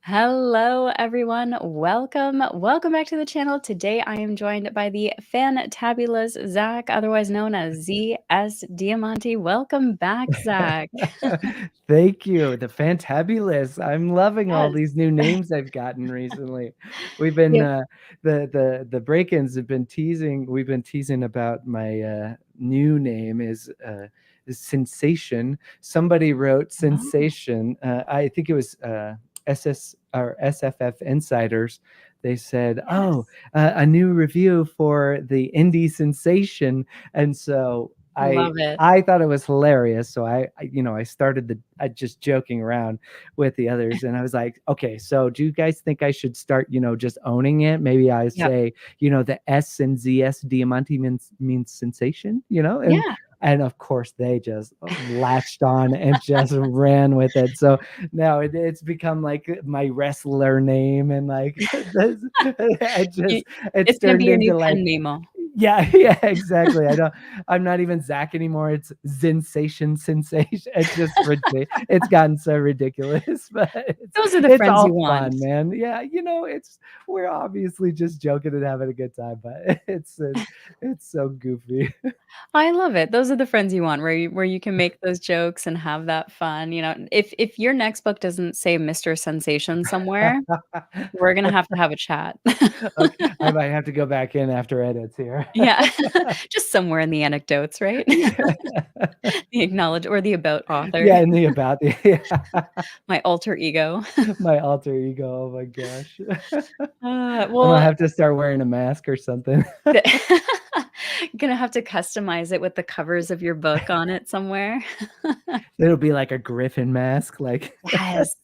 Hello, everyone. Welcome back to the channel. Today, I am joined by the fantabulous Zach, otherwise known as ZS Diamanti. Welcome back, Zach. Thank you. The fantabulous. I'm loving all Yes. these new names I've gotten recently. We've been Yeah. the break-ins have been teasing. We've been teasing about my new name is Sensation. Somebody wrote Oh, Sensation. I think it was SS or SFF Insiders. They said, "Oh, yes. a new review for the indie sensation," and so I Love it. I thought it was hilarious. So I started I just joking around with the others, and I was like, okay, so do you guys think I should start, just owning it? Maybe I Yep. say, the S and ZS Diamante means sensation, Yeah. and of course they just latched on and just ran with it. So now it's become like my wrestler name, and like this, Y- it's It's going to be turned your new into like pen name. yeah, yeah, exactly. I'm not even Zach anymore. It's Sensation. It's just it's gotten so ridiculous, but Those are the it's friends you all want. fun, man. Yeah, we're obviously just joking and having a good time, but it's so goofy. I love it. Those are the friends you want, where you can make those jokes and have that fun. If your next book doesn't say Mr. Sensation somewhere, we're gonna have to have a chat. Okay, I might have to go back in after edits here. Yeah, just somewhere in the anecdotes, right? Yeah. The acknowledge or the about author, Yeah, in the about the yeah. my alter ego. My alter ego. Oh my gosh. I'm gonna Well, have to start wearing a mask or something. the gonna have to customize it with the covers of your book on it somewhere. It'll be like a griffin mask, like Yes.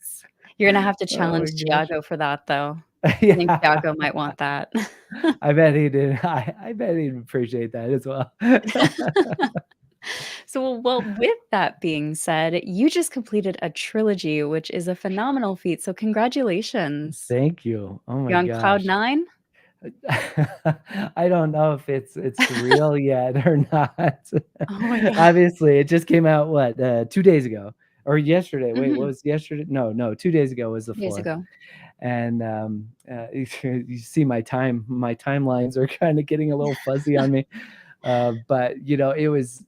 You're gonna have to oh my challenge gosh. Tiago for that, though. I think Yeah. Tiago might want that. I bet he did. I bet he'd appreciate that as well. So, with that being said, you just completed a trilogy, which is a phenomenal feat, so congratulations. Thank you. Oh my You on cloud gosh. 9? I don't know if it's real yet or not. Oh my god. Obviously, it just came out what, 2 days ago or yesterday. Wait, what Mhm. was yesterday? No, 2 days ago was the 2 days 4th. ago. And you see my timelines are kind of getting a little fuzzy on me. But it was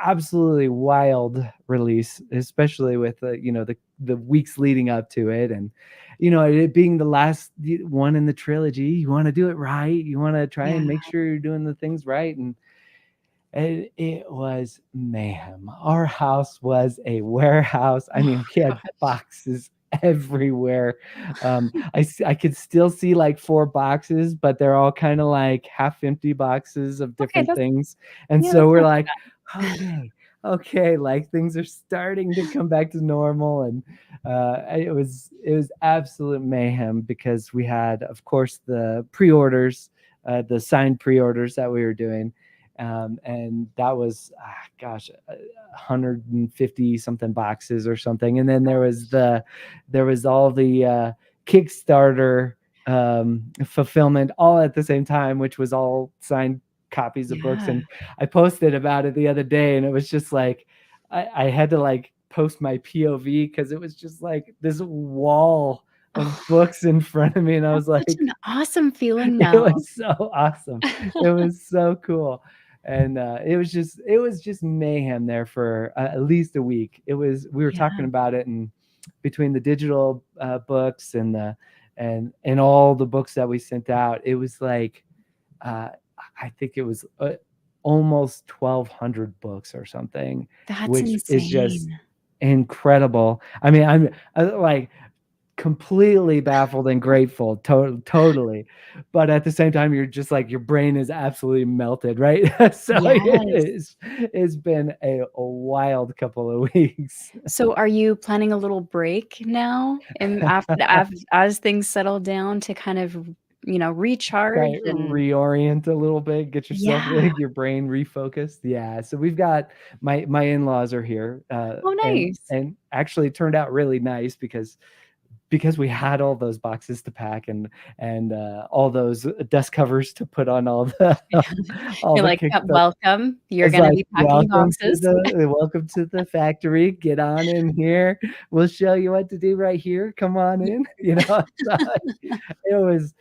absolutely wild release, especially with the weeks leading up to it, and it being the last one in the trilogy. You want to do it right. You want to try Yeah. and make sure you're doing the things right, and it was mayhem. Our house was a warehouse. I Oh mean, we had gosh. boxes everywhere. I could still see like 4 boxes, but they're all kind of like half empty boxes of Okay, different that's things. And yeah, so that's we're not too like, bad. okay, like things are starting to come back to normal. And it was absolute mayhem because we had, of course, the pre-orders, the signed pre-orders that we were doing, and that was gosh, 150 something boxes or something. And then there was all the Kickstarter fulfillment all at the same time, which was all signed copies of books. Yeah. And I posted about it the other day, and it was just like I had to like post my POV because it was just like this wall of Oh, books in front of me, and I was that's such like, an awesome feeling it now. was so awesome. It was so cool. And it was just mayhem there for at least a week. We were talking Yeah. about it, and between the digital books and and all the books that we sent out, it was like uh, I think it was almost 1,200 books or something, That's which is just insane. incredible. I mean, I'm like completely baffled and grateful, totally, but at the same time you're just like your brain is absolutely melted, right? So Yes. it's been a wild couple of weeks. So are you planning a little break now and as things settle down to kind of, recharge Right, and reorient a little bit, get yourself yeah. your brain refocused. Yeah, so we've got my in-laws are here, Oh, and nice. actually it turned out really nice because because we had all those boxes to pack and all those dust covers to put on all the all You're the like, kick "Yep, stuff. welcome. You're It's gonna like, be packing boxes." welcome to the factory. Get on in here. We'll show you what to do right here. Come on in. So it was,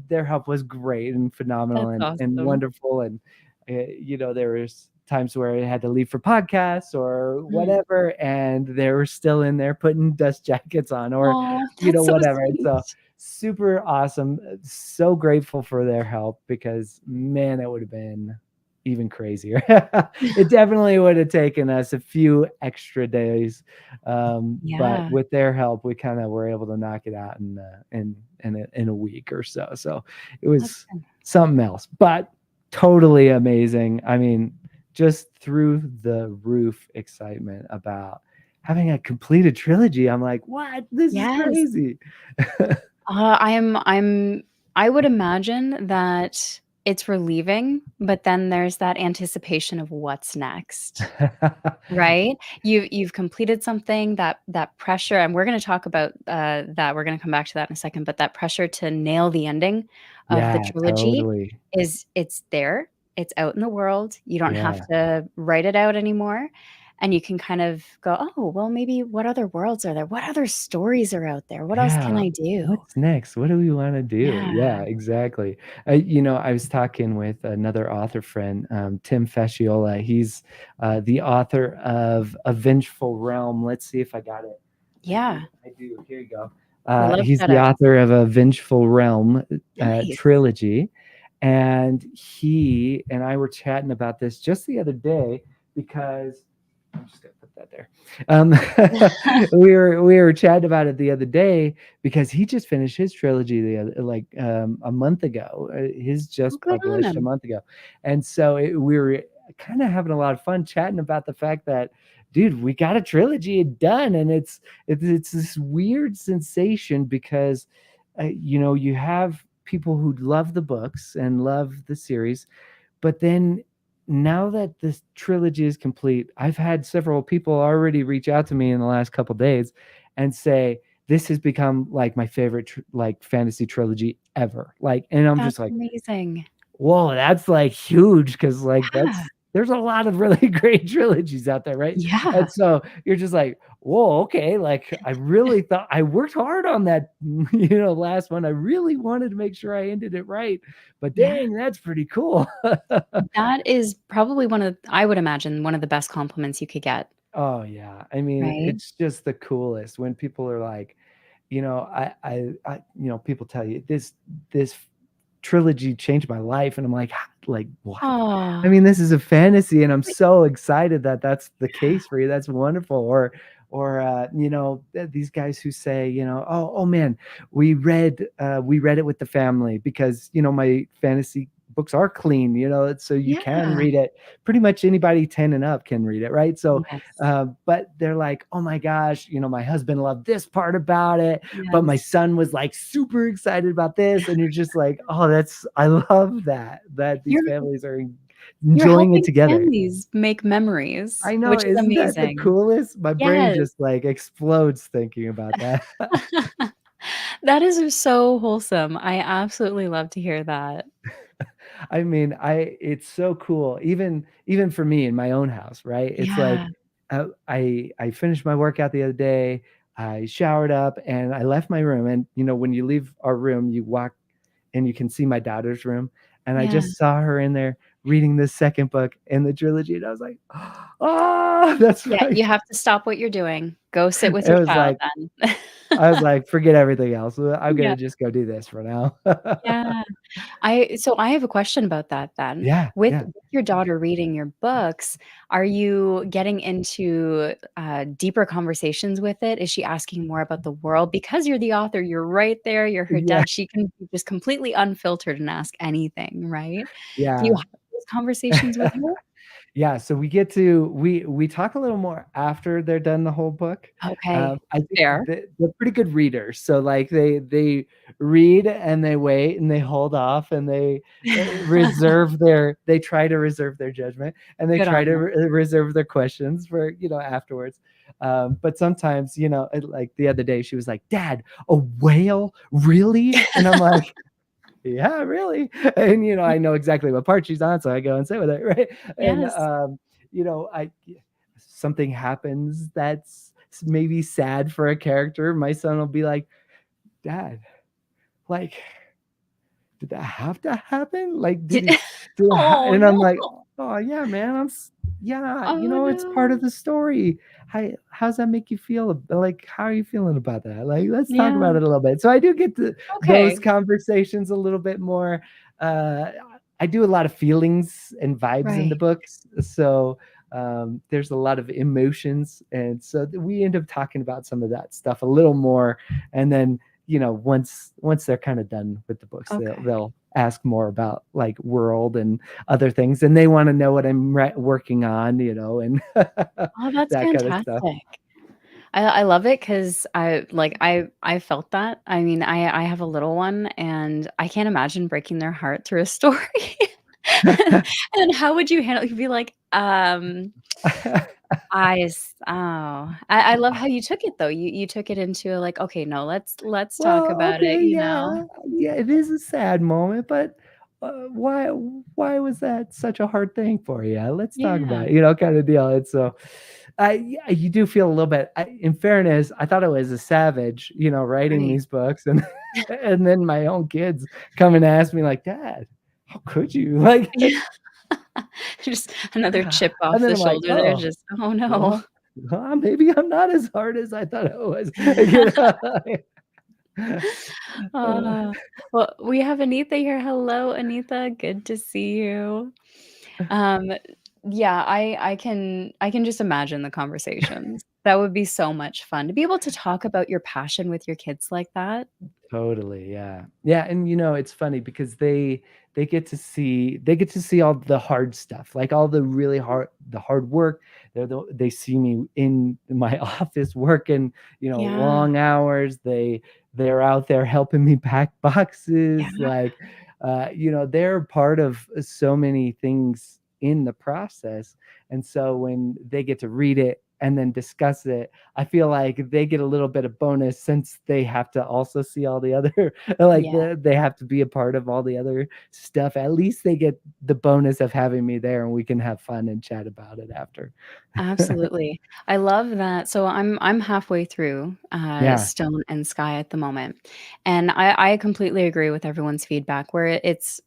their help was great and phenomenal That's and awesome. wonderful. And, there was times where I had to leave for podcasts or Mm. whatever, and they were still in there putting dust jackets on or, Aw, that's so whatever. And sweet. so super awesome. So grateful for their help because, man, it would have been even crazier. It definitely would have taken us a few extra days, but Yeah, with their help, we kind of were able to knock it out in a week or so. So it that's was good. something else, but totally amazing. I mean, just through the roof excitement about having a completed trilogy. I'm like, what? This is Yes. crazy. I would imagine that it's relieving, but then there's that anticipation of what's next, right? You've completed something, that pressure, and we're gonna talk about, that, we're gonna come back to that in a second, but that pressure to nail the ending of the Yeah, trilogy totally. it's there, it's out in the world, you don't have Yeah. to write it out anymore, and you can kind of go, "Oh, well, maybe what other worlds are there? What other stories are out there? What else can Yeah. I do?" What's next? What do we wanna do? Yeah. Yeah, exactly. I was talking with another author friend, Tim Fasciola. He's, the author of A Vengeful Realm. Let's see if I got it. I do, Yeah. I do. Here you go. We love He's the shout-outs. author of A Vengeful Realm, Nice. trilogy, and he and I were chatting about this just the other day because I'm just gonna put that there. Um, we were chatting about it the other day because he just finished his trilogy a month ago. His Oh, just good on published a him. month ago, and so we were kind of having a lot of fun chatting about the fact that, dude, we got a trilogy done, and it's this weird sensation because, you have people who love the books and love the series, but then now that this trilogy is complete, I've had several people already reach out to me in the last couple days and say this has become like my favorite like fantasy trilogy ever. Like, and I'm just That's like, amazing. whoa, that's like huge because like Yeah. there's a lot of really great trilogies out there, right? Yeah. And so you're just like, whoa, okay, like I really thought I worked hard on that, last one. I really wanted to make sure I ended it right, but Yeah. dang, that's pretty cool. That is probably I would imagine, one of the best compliments you could get, Oh yeah. I mean, right? it's just the coolest when people are like, people tell you this trilogy changed my life, and I'm like what? I Oh, mean, this is a fantasy, and I'm but so excited that that's the yeah. case for you. That's wonderful. Or these guys who say, oh man, we read it with the family because my fantasy books are clean, so you can Yeah. read it. Pretty much anybody 10 and up can read it, right? So Yes. but they're like, oh my gosh, my husband loved this part about it, but my Yes. son was like super excited about this. And you're just like, oh, I love that these You're families are you're enjoying it helping together. families make memories, I know, which is isn't that the amazing. coolest? My brain Yes. just like explodes thinking about that. That is so wholesome. I absolutely love to hear that. I mean, it's so cool. Even for me in my own house, right? It's like Yeah. I finished my workout the other day. I showered up and I left my room. And when you leave our room, you walk and you can see my daughter's room. And I Yeah. just saw her in there reading the second book in the trilogy. And I was like, oh, that's Yeah, right. you have to stop what you're doing. Go sit with It your was child like, then. I was like, forget everything else. I'm Yeah. gonna just go do this for now. Yeah. I have a question about that then. Yeah, yeah. With your daughter reading your books, are you getting into, deeper conversations with it? Is she asking more about the world? Because you're the author, you're right there, you're her Yeah, dad, she can be just completely unfiltered and ask anything, right? Do you yeah. have those conversations with her? Yeah, so we talk a little more after they're done the whole book. Okay. I think Fair. they're pretty good readers, so, like, they read and they wait and they hold off and they try to reserve their judgment, and they Good try on to them. reserve their questions for, afterwards. But sometimes, like the other day, she was like, "Dad, a whale, really?" And I'm like, "Yeah, really." And I know exactly what part she's on, so I go and sit with it, right? And Yes. I something happens that's maybe sad for a character. My son will be like, "Dad, like, did that have to happen? Like, did Did it did it ha," Oh, and I'm no. like, "Oh, yeah, man, yeah, Oh, it's part of no. the story. How's that make you feel? Like, how are you feeling about that? Like, let's talk Yeah. about it a little bit." So I do get to those Okay. conversations a little bit more. Uh, I do a lot of feelings and vibes in the Right. books, so, there's a lot of emotions, and so we end up talking about some of that stuff a little more, and then once they're kind of done with the books, Okay. they'll ask more about like world and other things, and they want to know what I'm working on, and Oh, that's that kind of stuff. fantastic. I love it because I felt that. I mean, I have a little one, and I can't imagine breaking their heart through a story. And how would you handle you'd be like, I love how you took it though. You took it into like, "Okay, no, let's talk Well, about it," okay, you know? yeah, it is a sad moment, but why was that such a hard thing for you? Let's talk Yeah, about it, kind of deal. And so, yeah, you do feel a little bit. In fairness, I thought I was a savage, writing right. these books, and and then my own kids come and ask me like, "Dad, how could you?" Like, Yeah. Just another chip and off then the I'm like, shoulder there, "Oh, just, "Oh, no." well, maybe I'm not as hard as I thought I was." You know? Uh, Ah, well, we have Anita here. Hello, Anita, good to see you. Um, yeah, I can just imagine the conversations. That would be so much fun to be able to talk about your passion with your kids like that. Totally, yeah. Yeah, and it's funny because they get to see all the hard stuff, like all the really hard work. They see me in my office working, Yeah, long hours. They're out there helping me pack yeah, boxes, like they're part of so many things in the process. And so when they get to read it and then discuss it, I feel like they get a little bit of bonus since they have to also see all the other like yeah. they have to be a part of all the other stuff. At least they get the bonus of having me there and we can have fun and chat about it after. Absolutely. I love that. So I'm halfway through Yeah, Stone and Sky at the moment. And I completely agree with everyone's feedback where it's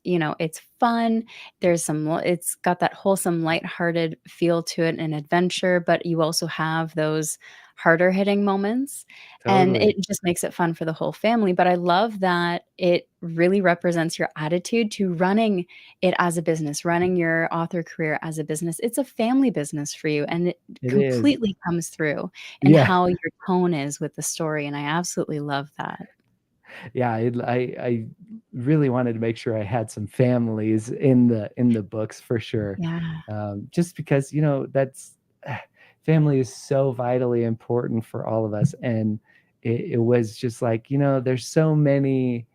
fun. It's got that wholesome, lighthearted feel to it and adventure, but you also have those harder hitting moments. And totally. it just makes it fun for the whole family. But I love that it really represents your attitude to running it as a business, running your author career as a business. It's a family business for you, and it It is. completely comes through in Yeah. how your tone is with the story, and I absolutely love that. Yeah, I really wanted to make sure I had some families in the books for sure, Yeah. just because that's family is so vitally important for all of us, and it was just like there's so many.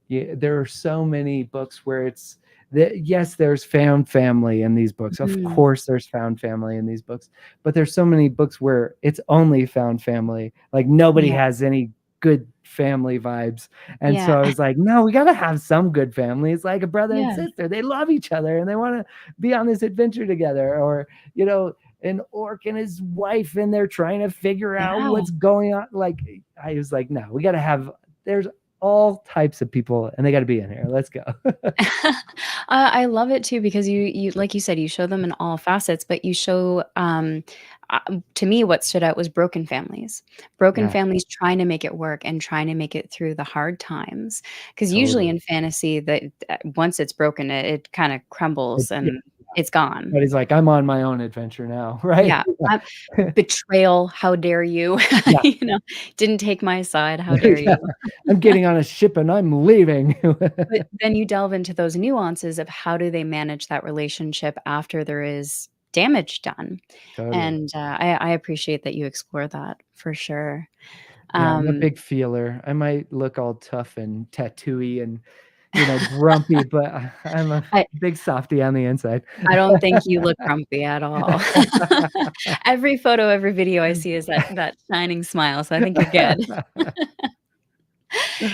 Yeah, there are so many books where it's yes, there's found family in these books. Of Mhm. course, there's found family in these books, but there's so many books where it's only found family. Like nobody Yeah. has any good family vibes. And so Yeah. I was like, no, we got to have some good family. It's like a brother and Yeah. sister. They love each other and they want to be on this adventure together. Or, an orc and his wife, and they're trying to figure out Yeah. what's going on. Like, I was like, no, we got to have, there's all types of people and they got to be in here. Let's go. I love it too because you like you said, you show them in all facets, but you show, to me, what stood out was broken Yeah, families trying to make it work and trying to make it through the hard times. Because usually totally. in fantasy, that once it's broken, it kind of crumbles Yeah, and it's gone. but he's like, I'm on my own adventure now, right? Yeah, betrayal, how dare you? Yeah. You know, didn't take my side, how dare Yeah. you? I'm getting on a ship and I'm leaving. But then you delve into those nuances of how do they manage that relationship after there is damage done, Totally. and, I appreciate that you explore that for sure. Yeah, I'm a Um, big feeler. I might look all tough and tattooey and grumpy, but I'm a I big softy on the inside. I don't think you look grumpy at all. Every photo, every video I see is that shining smile, so I think you're good.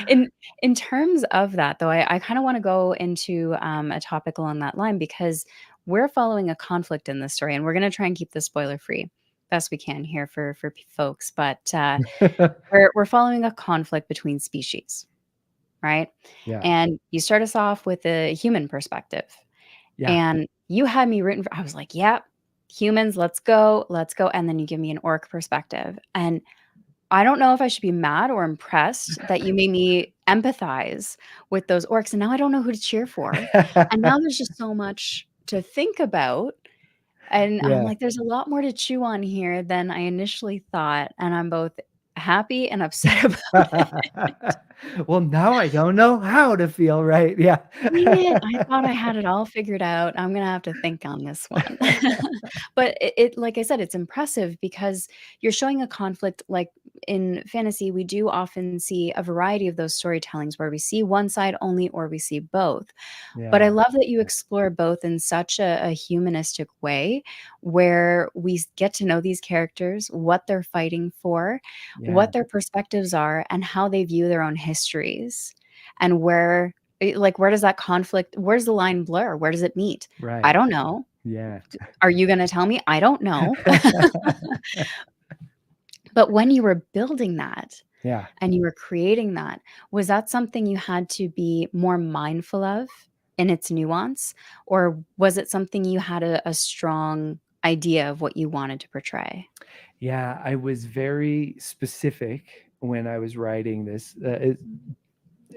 In in terms of that, though, I kinda wanna go into, a topic along that line because we're following a conflict in this story, and we're gonna try and keep this spoiler free best we can here for folks, but, we're following a conflict between species, right? Yeah. And you start us off with a human perspective, Yeah. and you had me written for I was like, "Yep, humans, let's go," and then you give me an orc perspective, and I don't know if I should be mad or impressed that you made me empathize with those orcs, and now I don't know who to cheer for, and now there's just so much to think about, and I'm Yeah. like, "There's a lot more to chew on here than I initially thought," and I'm both happy and upset about it. Well, now I don't know how to feel, right? Yeah. Dang it, I thought I had it all figured out. I'm gonna have to think on this one. But it like I said, it's impressive because you're showing a conflict like, in fantasy, we do often see a variety of those storytellings where we see one side only or we see both. But I Yeah. love that you explore both in such a humanistic way where we get to know these characters, what they're fighting for, Yeah. what their perspectives are, and how they view their own histories, and where does that conflict where does the line blur? Where does it meet? I Right. don't know. Yeah. Are you gonna tell me? I don't know. But when you were building that Yeah. and you were creating that, was that something you had to be more mindful of in its nuance? Or was it something you had a strong idea of what you wanted to portray? Yeah, I was very specific when I was writing this,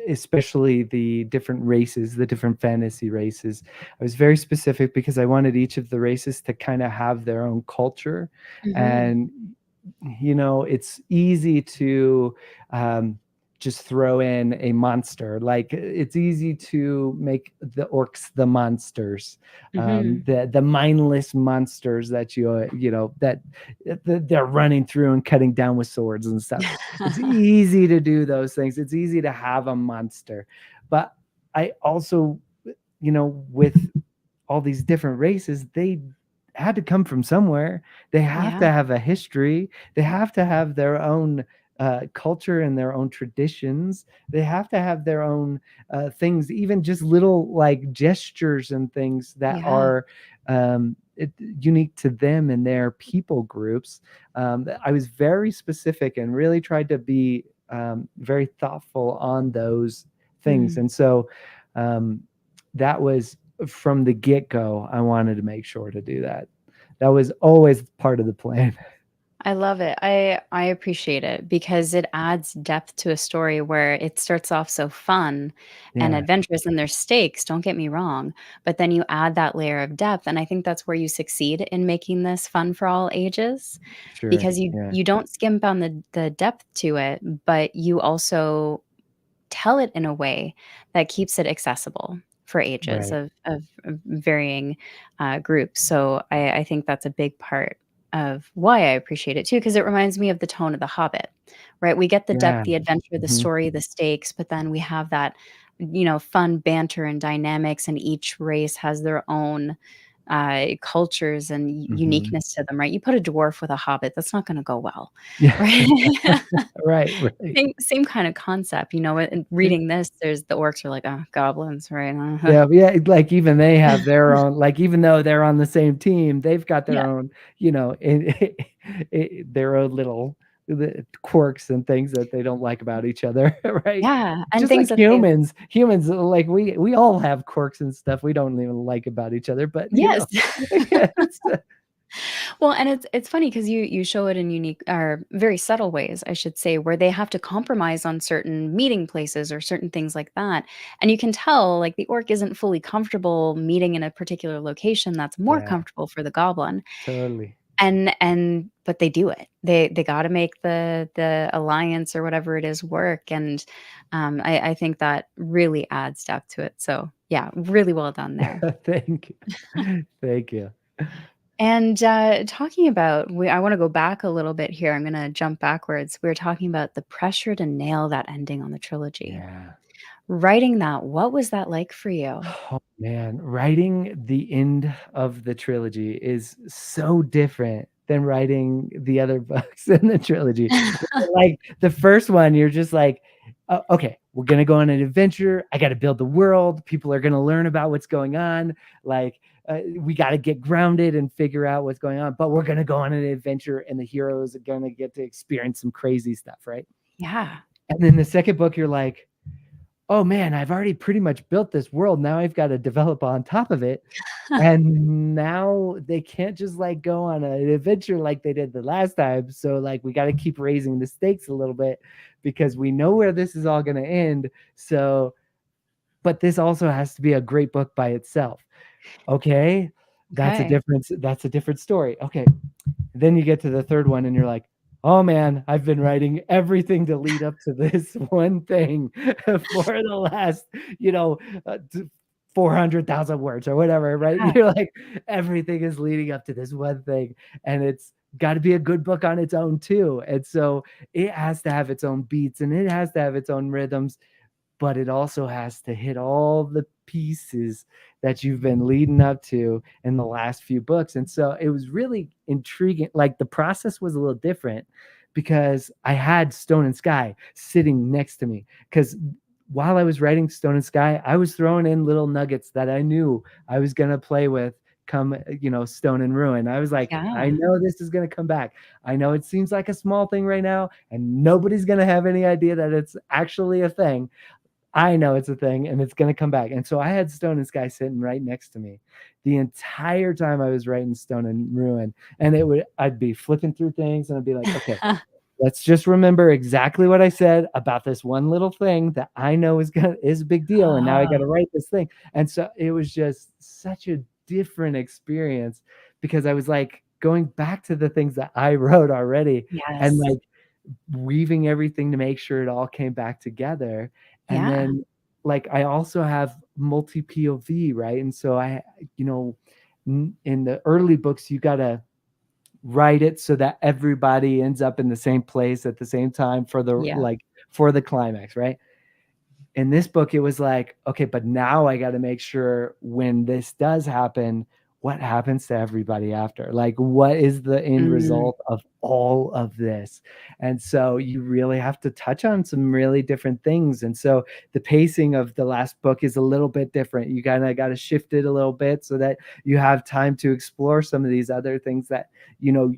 especially the different races, the different fantasy races. I was very specific because I wanted each of the races to kind of have their own culture. Mhm. And, it's easy to um, just throw in a monster. Like it's easy to make the orcs the monsters, Mhm. the mindless monsters that they're running through and cutting down with swords and stuff. It's easy to do those things. It's easy to have a monster. But I also, with all these different races, they had to come from somewhere. They have Yeah, to have a history. They have to have their own culture and their own traditions. They have to have their own things, even just little like gestures and things that yeah. are unique to them and their people groups. I was very specific and really tried to be very thoughtful on those things. Mm. And so that was from the get-go. I wanted to make sure to do that. That was always part of the plan. I love it. I appreciate it because it adds depth to a story where it starts off so fun and Yeah, adventurous and there's stakes, don't get me wrong, but then you add that layer of depth and I think that's where you succeed in making this fun for all ages sure. because you Yeah, you don't skimp on the depth to it, but you also tell it in a way that keeps it accessible for ages right. of varying, groups, so I think that's a big part of why I appreciate it too, because it reminds me of the tone of The Hobbit, right? We get the depth, Yeah. the adventure, the Mhm. story, the stakes, but then we have that, fun banter and dynamics, and each race has their own, cultures and Mhm. uniqueness to them, right? You put a dwarf with a hobbit, that's not gonna go well, Yeah. right? Right, right. Same kind of concept, and Yeah. reading this, there's the orcs are like, "Oh, goblins," right? Uh-huh. Yeah, yeah, like, even they have their own like, even though they're on the same team, they've got their Yeah. own, their own little the quirks and things that they don't like about each other, right? Yeah, and Just things like that they've humans, like, we all have quirks and stuff we don't even like about each other, but, Yes. yeah, it's, Well, and it's funny because you show it in unique or very subtle ways, I should say, where they have to compromise on certain meeting places or certain things like that, and you can tell, like, the orc isn't fully comfortable meeting in a particular location that's more yeah, comfortable for the goblin, totally. and but they do it. They gotta make the alliance or whatever it is work, and, I think that really adds depth to it, so, yeah, really well done there. Thank you. Thank you. And, talking about I wanna go back a little bit here, I'm gonna jump backwards. We were talking about the pressure to nail that ending on the trilogy. Yeah. Writing that, what was that like for you? Oh man, writing the end of the trilogy is so different than writing the other books in the trilogy. Like the first one, you're just like, okay, we're gonna go on an adventure. I got to build the world. People are gonna learn about what's going on. Like we got to get grounded and figure out what's going on. But we're gonna go on an adventure, and the heroes are gonna get to experience some crazy stuff, right? Yeah. And then the second book, you're like, oh man, I've already pretty much built this world. Now I've got to develop on top of it. And now they can't just like go on an adventure like they did the last time. So like we got to keep raising the stakes a little bit because we know where this is all going to end. So, but this also has to be a great book by itself. Okay. Okay. That's a different story. Okay. Then you get to the third one and you're like, oh man, I've been writing everything to lead up to this one thing for the last, you know, 400,000 words or whatever, right? Yeah. You're like, everything is leading up to this one thing. And it's got to be a good book on its own too. And so it has to have its own beats and it has to have its own rhythms, but it also has to hit all the pieces that you've been leading up to in the last few books. And so it was really intriguing. Like the process was a little different because I had Stone and Sky sitting next to me. Because while I was writing Stone and Sky, I was throwing in little nuggets that I knew I was going to play with come, you know, Stone and Ruin. I was like, I Yeah. know this is going to come back. I know it seems like a small thing right now, and nobody's going to have any idea that it's actually a thing. I know it's a thing and it's going to come back. And so I had Stone and Sky sitting right next to me the entire time I was writing Stone and Ruin. And I'd be flipping through things and I'd be like, okay, let's just remember exactly what I said about this one little thing that I know is a big deal. And now I got Oh, to write this thing. And so it was just such a different experience because I was like going back to the things that I wrote already and yes. like weaving everything to make sure it all came back together. And Yeah. then like I also have multi POV, right? And so you know, in the early books, you got to write it so that everybody ends up in the same place at the same time for the Yeah. for the climax, right? In this book, it was like, okay, but now I got to make sure when this does happen, what happens to everybody after? Like, what is the end Mm, result of all of this? And so you really have to touch on some really different things. And so the pacing of the last book is a little bit different. You kind of got to shift it a little bit so that you have time to explore some of these other things that, you know,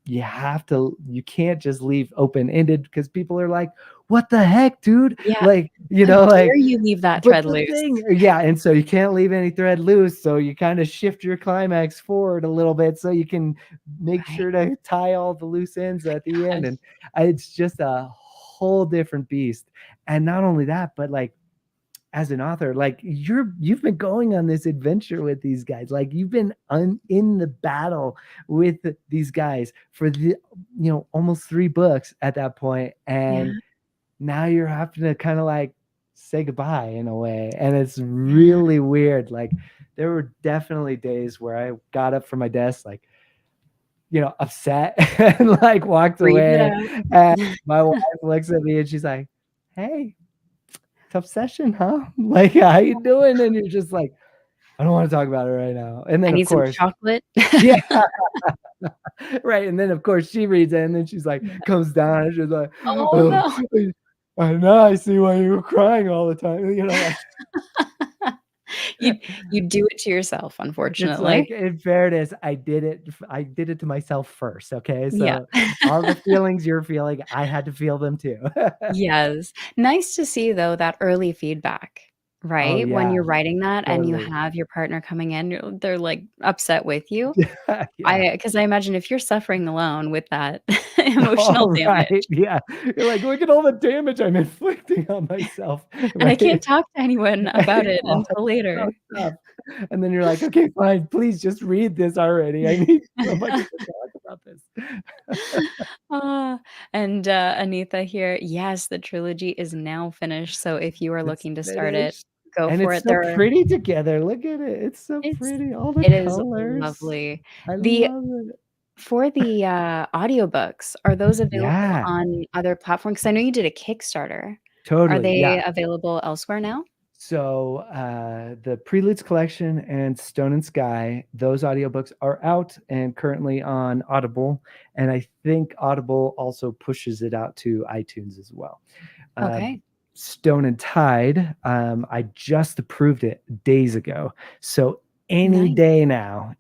you can't just leave open ended because people are like, what the heck, dude? yeah. Like, you How know, dare like, you leave that but thread the loose? thing, yeah, and so you can't leave any thread loose. So you kind of shift your climax forward a little bit so you can make Right. sure to tie all the loose ends at the end. Yes. And it's just a whole different beast. And not only that, but like as an author, like you've been going on this adventure with these guys, like you've been in the battle with these guys for the, you know, almost 3 books at that point, Yeah. and now you're having to kind of like say goodbye in a way, and it's Yeah. really weird. Like there were definitely days where I got up from my desk like, you know, upset and like walked Breathe it away, out. and my wife looks at me and she's like, hey, tough session, huh? Like, how you doing? And you're just like, I don't want to talk about it right now. And I then of need some course, chocolate. yeah, right. And then of course she reads it and then she's like, Yeah. comes down and she's like, Oh, oh, no. I know, I see why you were crying all the time. You know, like You you do it to yourself, it's like unfortunately. in fairness, I did it to myself first. Okay. Yeah. So all the feelings you're feeling, I had to feel them too. Yes. Nice to see, though, that early feedback, Oh right? When yeah, you're writing that and you totally. have your partner coming in, they're, like, upset with you. Yeah. Because I imagine if you're suffering alone with that emotional All right. damage, Yeah. You're like, look at all the damage I'm inflicting on myself. and I Right. can't talk to anyone about Right. it Oh, until so later. tough. And then you're like, okay, fine. Please just read this already. I need so much to talk about this. Ah, and, Anita here, yes, the trilogy is now finished, so if you are It's looking to start it, finished. go And for it's it. so pretty together. Look at it. It's so It's pretty. All the it is colors. lovely. I The love it. For the, audiobooks, are those available Yeah. on other platforms? 'Cause I know you did a Kickstarter. Are Totally, yeah. they available elsewhere now? So the Preludes Collection and Stone and Sky, those audiobooks are out and currently on Audible. And I think Audible also pushes it out to iTunes as well. Uh, Okay. Stone and Tide, I just approved it days ago. So Nice. any day now,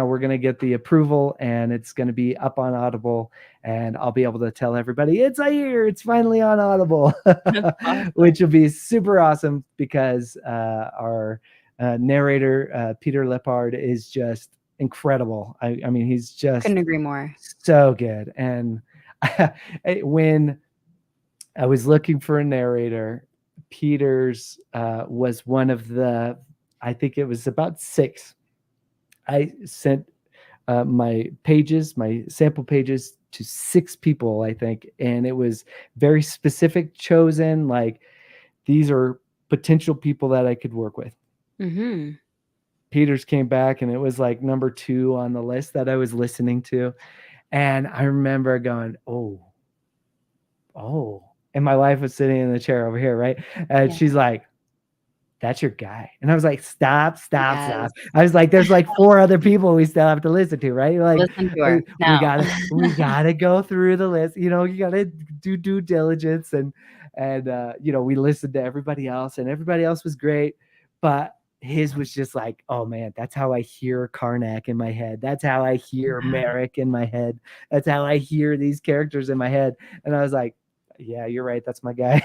we're going to get the approval and it's going to be up on Audible. And I'll be able to tell everybody it's here. It's finally on Audible, That's awesome. which will be super awesome because our narrator, Peter Lippard, is just incredible. I mean, he's Couldn't just agree more. so good. And when I was looking for a narrator, Peter's was one of the, I think it was about 6. I sent my pages, my sample pages to 6 people, I think. And it was very specific, chosen, like these are potential people that I could work with. Mhm. Peter's came back and it was like number 2 on the list that I was listening to. And I remember going, oh. And my wife was sitting in the chair over here, right? And Yeah. she's like, that's your guy. And I was like, stop. Yes. I was like, there's like 4 other people we still have to listen to, right? Like Listen to her. we No. gotta go through the list. You know, you gotta do due diligence and you know, we listened to everybody else and everybody else was great, but his was just like, oh man, that's how I hear Karnak in my head. That's how I hear Wow. Merrick in my head. That's how I hear these characters in my head. And I was like, yeah, you're right. That's my guy.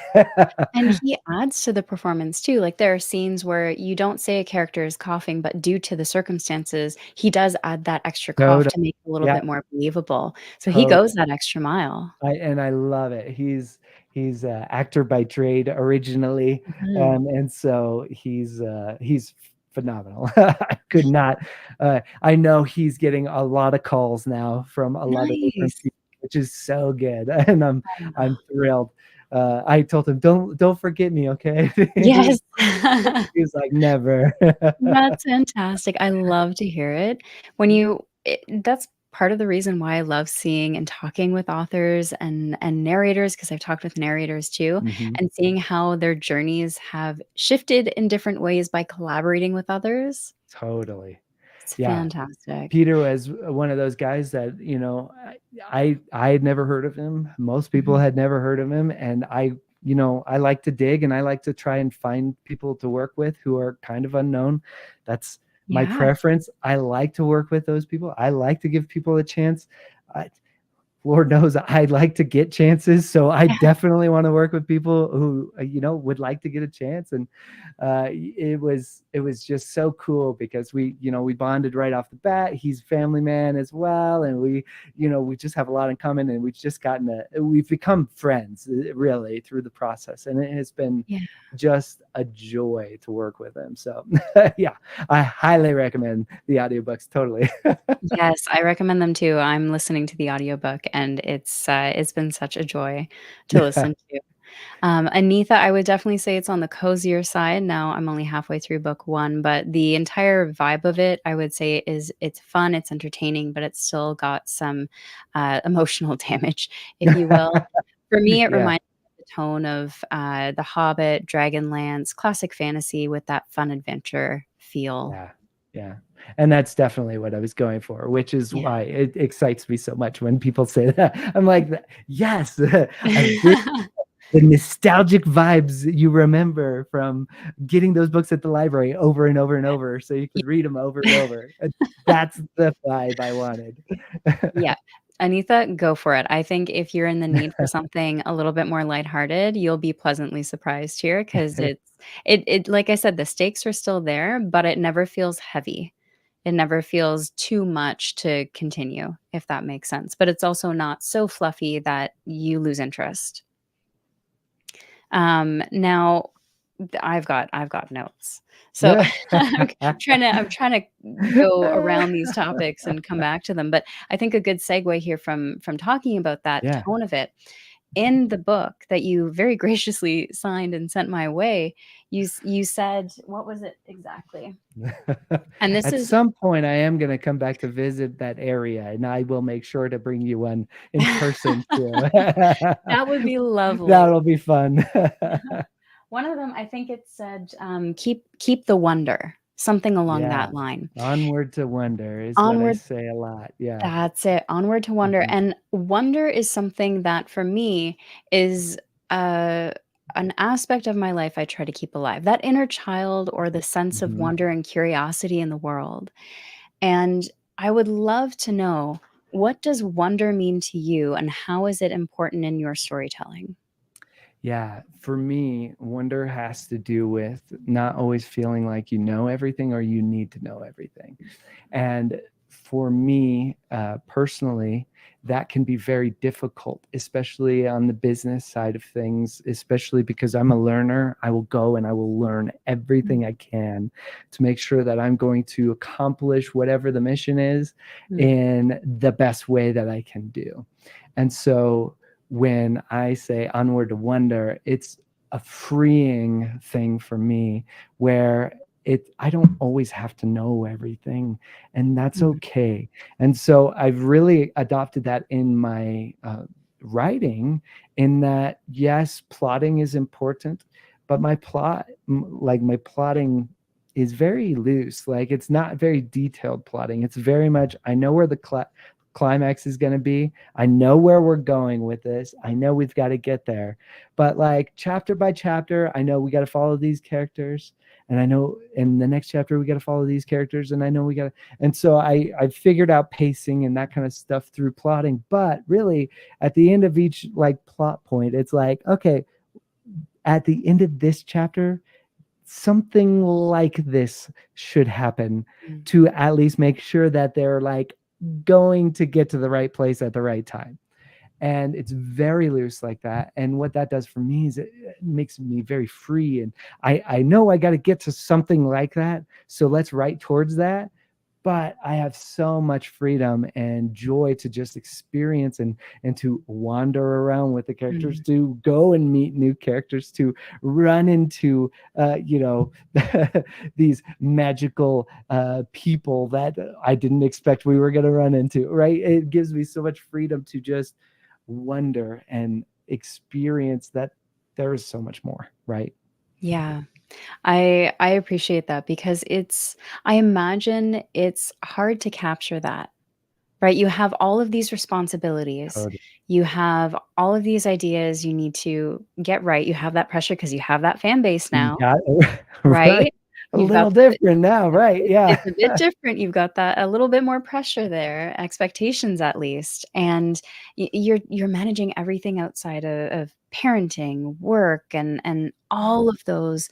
And he adds to the performance too, like, there are scenes where you don't say a character is coughing, but due to the circumstances, he does add that extra cough Totally. to make it a little Yeah, bit more believable. So he totally. goes that extra mile. I love it. He's actor by trade originally, Mhm. and so he's phenomenal. I could not. I know he's getting a lot of calls now from a lot of different Nice. people, which is so good, and Oh. I'm thrilled. I told him, don't forget me, okay? Yes. He's like never. That's fantastic. I love to hear it. When that's part of the reason why I love seeing and talking with authors and narrators, because 'cause I've talked with narrators too, Mhm. and seeing how their journeys have shifted in different ways by collaborating with others. Totally. It's Yeah. fantastic. Peter was one of those guys that, you know, I had never heard of him. Most people Mhm. had never heard of him. And you know, I like to dig and I like to try and find people to work with who are kind of unknown. That's my Yeah. preference. I like to work with those people. I like to give people a chance. I, Lord knows I'd like to get chances. So I Yeah. definitely want to work with people who, you know, would like to get a chance. And it was just so cool because you know, we bonded right off the bat. He's a family man as well. And you know, we just have a lot in common and we've become friends really through the process. And it has been Yeah. just a joy to work with him. So yeah, I highly recommend the audiobooks. Totally. Yes, I recommend them too. I'm listening to the audiobook, and it's been such a joy to listen to. Anitha, I would definitely say it's on the cozier side. Now I'm only halfway through book 1, but the entire vibe of it, I would say, is it's fun, it's entertaining, but it's still got some, emotional damage, if you will. For me, it Yeah. reminds me of the tone of, The Hobbit, Dragonlance, classic fantasy with that fun adventure feel. Yeah, yeah. And that's definitely what I was going for, which is Yeah. why it excites me so much when people say that. I'm like, yes, this the nostalgic vibes you remember from getting those books at the library over and over and over so you could read them over and over. That's the vibe I wanted. Yeah. Anitha, go for it. I think if you're in the need for something a little bit more lighthearted, you'll be pleasantly surprised here because it like I said, the stakes are still there, but it never feels heavy. It never feels too much to continue, if that makes sense. But it's also not so fluffy that you lose interest. Now I've got notes. So Yeah. I'm trying to go around these topics and come back to them, but I think a good segue here from talking about that Yeah. tone of it in the book that you very graciously signed and sent my way, you said, what was it exactly? And this At is some point, I am going to come back to visit that area, and I will make sure to bring you one in person too. that would be lovely. That'll be fun. One of them, I think it said, keep the wonder, something along Yeah. that line. Onward to wonder is what I Onward, say a lot. Yeah. that's it. Onward to wonder. Mhm. And wonder is something that for me is uh an aspect of my life I try to keep alive. That inner child or the sense of Mhm. wonder and curiosity in the world. And I would love to know, what does wonder mean to you and how is it important in your storytelling? Yeah, for me, wonder has to do with not always feeling like you know everything or you need to know everything. And for me, personally, that can be very difficult, especially on the business side of things, especially because I'm a learner. I will go and I will learn everything I can to make sure that I'm going to accomplish whatever the mission is Mm, in the best way that I can do. And so when I say onward to wonder, it's a freeing thing for me where I don't always have to know everything, and that's mm, okay. And so I've really adopted that in my writing, in that yes, plotting is important, but my plotting is very loose. Like, it's not very detailed plotting. It's very much, I know where the climax is going to be. I know where we're going with this. I know we've got to get there. But like chapter by chapter, I know we got to follow these characters. And I know in the next chapter we got to follow these characters. And I know we got to. And so I figured out pacing and that kind of stuff through plotting. But really, at the end of each like plot point, it's like, okay, at the end of this chapter, something like this should happen, mm. to at least make sure that they're like going to get to the right place at the right time. And it's very loose like that. And what that does for me is it makes me very free. And I know I got to get to something like that. So let's write towards that. But I have so much freedom and joy to just experience and to wander around with the characters, Mm. to go and meet new characters, to run into these magical people that I didn't expect we were going to run into. Right? It gives me so much freedom to just wonder and experience that there is so much more. Right? Yeah. I appreciate that because I imagine it's hard to capture that, right? You have all of these responsibilities. Totally. You have all of these ideas you need to get right. You have that pressure because you have that fan base You now, got right. right? A You've got little different now, right? Yeah. it's a bit different. You've got that a little bit more pressure there, expectations at least, and you're managing everything outside of parenting, work, and all of those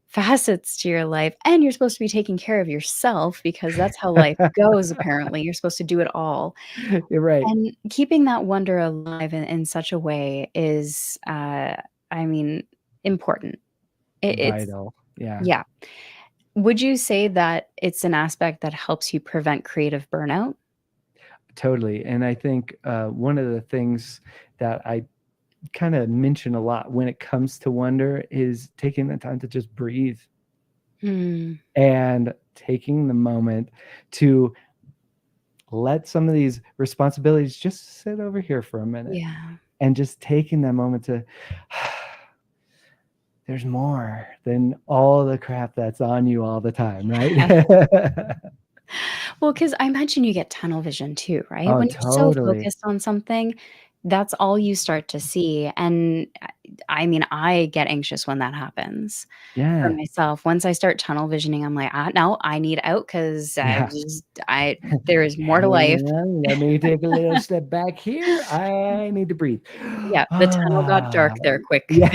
facets to your life, and you're supposed to be taking care of yourself because that's how life goes apparently. You're supposed to do it all. You're right. And keeping that wonder alive in such a way is, I mean, important. It's Vital. Yeah, yeah. Would you say that it's an aspect that helps you prevent creative burnout? totally. And I think one of the things that I kind of mention a lot when it comes to wonder is taking the time to just breathe, Hmm. and taking the moment to let some of these responsibilities just sit over here for a minute, Yeah. and just taking that moment to there's more than all the crap that's on you all the time, right? Well, because I imagine you get tunnel vision too, right? Oh, When you're so totally. focused on something, that's all you start to see, and I mean, I get anxious when that happens for Yeah. myself. Once I start tunnel visioning, I'm like, "Ah, no, I need out because Yeah. I there is more to life." Hang on, let me take a little step back here. I need to breathe. Yeah, the tunnel got Ah, dark there quick. yeah,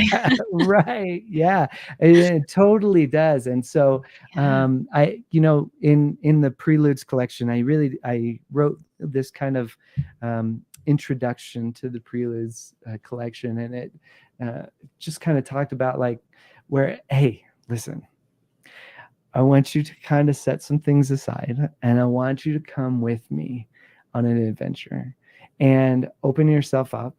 right. Yeah, it totally does. And so, Yeah. in the Preludes collection, I wrote this kind of introduction to the Preludes collection, and it uh, just kind of talked about like where, hey, listen. I want you to kind of set some things aside, and I want you to come with me on an adventure and open yourself up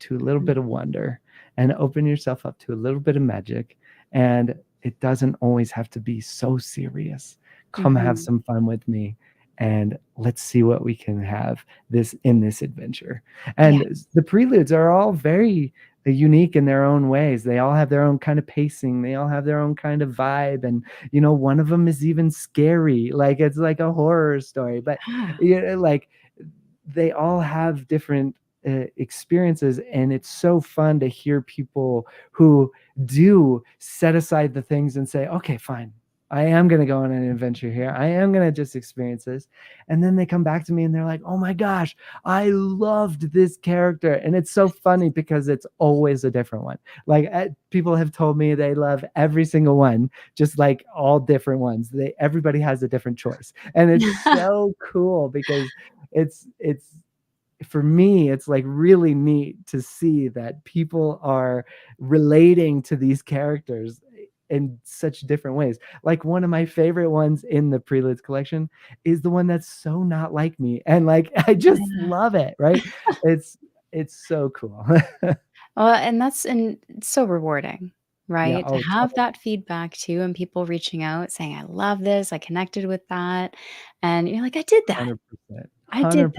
to a little bit of wonder and open yourself up to a little bit of magic. And it doesn't always have to be so serious. Come have Mhm. some fun with me, and let's see what we can have this adventure. Yeah. And the preludes are all very unique in their own ways. They all have their own kind of pacing. They all have their own kind of vibe. And, one of them is even scary. Like it's like a horror story, but Yeah. like they all have different experiences. And it's so fun to hear people who do set aside the things and say, okay, fine, I am going to go on an adventure here. I am going to just experience this. And then they come back to me and they're like, oh my gosh, I loved this character. And it's so funny because it's always a different one. Like people have told me they love every single one, just like all different ones. Everybody has a different choice. And it's so cool because it's for me, it's like really neat to see that people are relating to these characters in such different ways. Like one of my favorite ones in the Preludes collection is the one that's so not like me. And like, I just Yeah. love it. Right. It's so cool. Well, and it's so rewarding, Yeah. right? To Oh, have that feedback too and people reaching out saying, "I love this. I connected with that." And you're like, "I did that. 100%. I did 100%.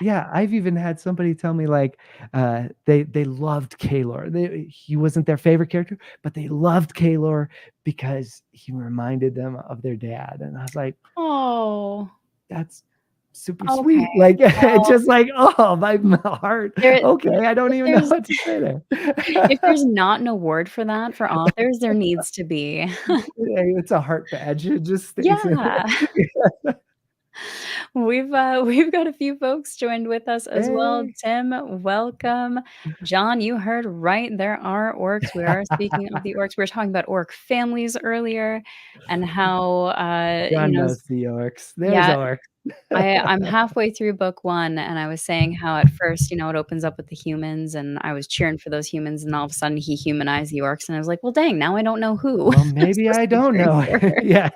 Yeah, I've even had somebody tell me like they loved Kaylor. He wasn't their favorite character, but they loved Kaylor because he reminded them of their dad. And I was like, Oh, that's super okay. sweet. Like it's Well, just like, oh, my heart. there Okay, I don't if even know there's what to say there. if there's not an award for that for authors, there needs to be. It's a heart badge. It just stays in Yeah. there. We've got a few folks joined with us as well. Hey. Tim, welcome. John, you heard right. There are orcs. We are speaking of the orcs. We were talking about orc families earlier and how, John knows the orcs. There's yeah, orcs. I'm halfway through book 1, and I was saying how at first, it opens up with the humans, and I was cheering for those humans, and all of a sudden he humanized the orcs, and I was like, "Well, dang, now I don't know who Well, I'm maybe supposed I to be don't cheering know. for." Yeah.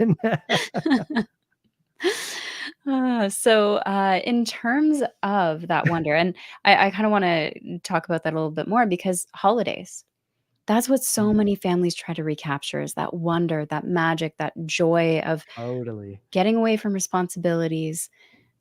In terms of that wonder, and I kinda wanna talk about that a little bit more because holidays, that's what so many families try to recapture is that wonder, that magic, that joy of Totally. getting away from responsibilities,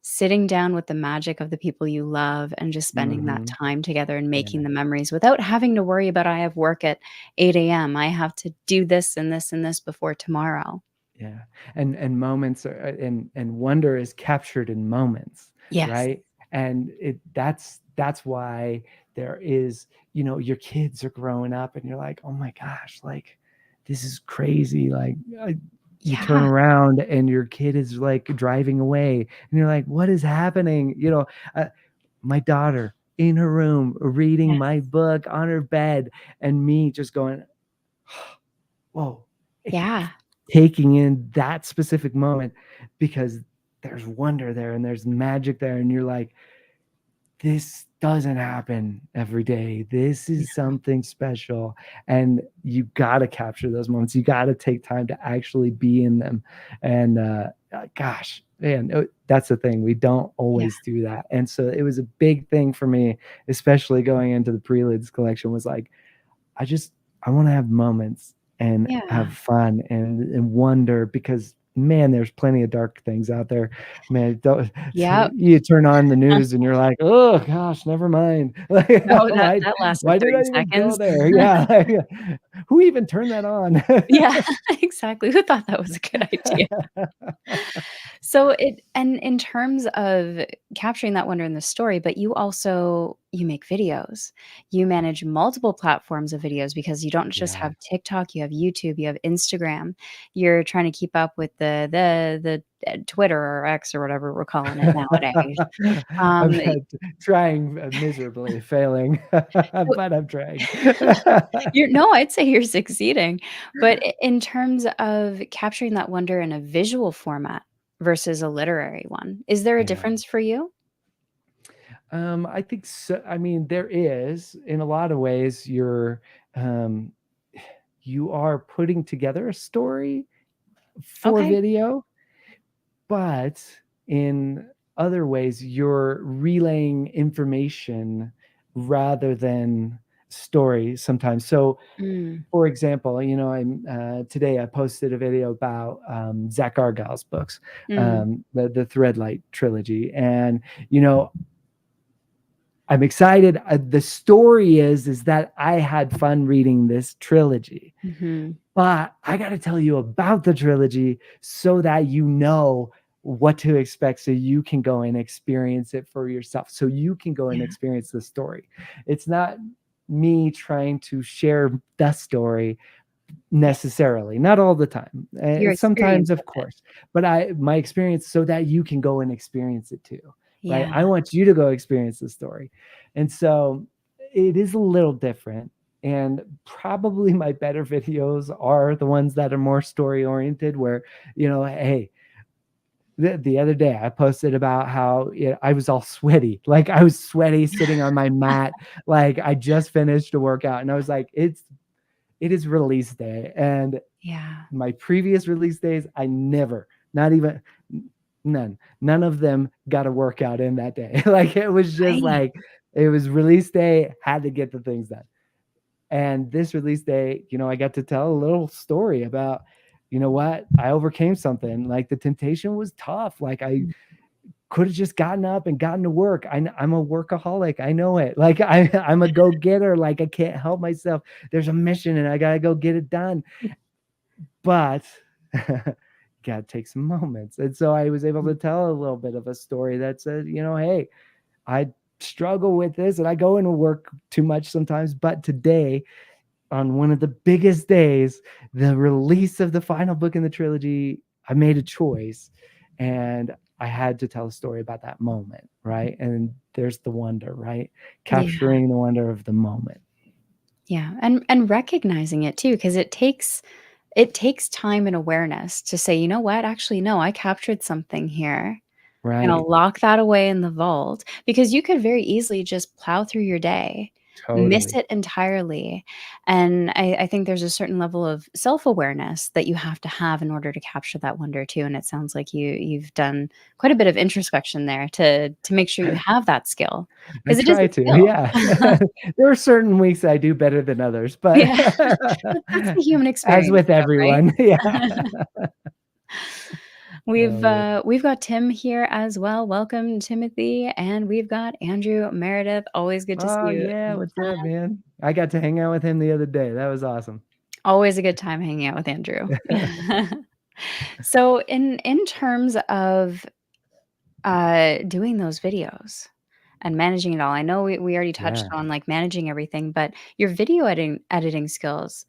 sitting down with the magic of the people you love, and just spending that Mhm. time together and making Yeah, the memories without having to worry about, "I have work at 8 AM. I have to do this and this and this before tomorrow." yeah. And moments are and wonder is captured in moments, Yes. right? And that's why there is, your kids are growing up and you're like, "Oh my gosh, like this is crazy." Like you turn Yeah. around and your kid is like driving away and you're like, "What is happening?" Uh, my daughter in her room reading my Yes. book on her bed and me just going, whoa, Yeah. taking in that specific moment because there's wonder there and there's magic there. And you're like, this doesn't happen every day. This is something special. And you got to capture those moments. You got to take time to actually be in them. And gosh, man, that's the thing. We don't Yeah. always do that. And so it was a big thing for me, especially going into the Preludes collection, was like, I want to have moments and have Yeah. fun and wonder because man, there's plenty of dark things out there. Man, don't Yep. you turn on the news and you're like, oh gosh, never mind. Like, No, that why that lasted why did I 30 even go seconds. there? Yeah. Who even turned that on? Yeah, exactly. Who thought that was a good idea? So it and in terms of capturing that wonder in the story, but you make videos. You manage multiple platforms of videos because you don't just Yeah. have TikTok, you have YouTube, you have Instagram. You're trying to keep up with the Twitter or X or whatever we're calling it nowadays. I'm Um, trying miserably, failing, but I'm trying. You're no, I'd say you're succeeding, but I in terms of capturing that wonder in a visual format versus a literary one, is there a Yeah. difference for you? I think so. I mean, there is in a lot of ways um, you are putting together a story for Okay. video, but in other ways, you're relaying information rather than story sometimes. So Mm. for example, you know, today I posted a video about Zach Argyle's books, Mm. the Threadlight trilogy, and you know, I'm excited. The story is that I had fun reading this trilogy, Mhm. but I got to tell you about the trilogy so that you know what to expect, so you can go and experience it for yourself, so you can go and Yeah. experience the story. It's not me trying to share the story necessarily, not all the time, Your experience sometimes of with it. course, but my experience so that you can go and experience it too, right? Yeah. I want you to go experience the story. And so it is a little different, and probably my better videos are the ones that are more story oriented, where you know, hey, the other day I posted about how, you know, I was all sweaty, like I was sweaty sitting on my mat, like I just finished a workout, and I was like, it is release day, and Yeah. my previous release days, I never, not even none of them got a workout in that day. Like it was just Right. like it was release day, had to get the things done. And this release day, you know, I got to tell a little story about, you know what, I overcame something. Like the temptation was tough. Like I Mm. could have just gotten up and gotten to work. I'm a workaholic. I know it. Like I'm a go getter. Like I can't help myself. There's a mission and I got to go get it done. But gotta take some moments. And so I was able to tell a little bit of a story that said, you know, hey, I struggle with this and I go into work too much sometimes. But today, on one of the biggest days, the release of the final book in the trilogy, I made a choice and I had to tell a story about that moment, right? And there's the wonder, right? Yeah. Capturing the wonder of the moment, Yeah. And recognizing it too, because it takes time and awareness to say, "You know what? Actually, no, I captured something here. And right? I'll lock that away in the vault," because you could very easily just plow through your day, miss Totally. it entirely, and I think there's a certain level of self-awareness that you have in order to capture that wonder too, and it sounds like you've done quite a bit of introspection there to make sure you have that skill, I because it is try a to, skill. yeah. There are certain weeks I do better than others, but Yeah. That's the human as experience with though, right? everyone, yeah. Oh, We've got Tim here as well. Welcome, Timothy, and we've got Andrew Meredith. Always good to see oh, you yeah, in the what's chat. up, man? I got to hang out with him the other day, that was awesome. Always a good time hanging out with Andrew. So in terms of, doing those videos and managing it all, I know we already touched Yeah. on, like, managing everything, but your video editing skills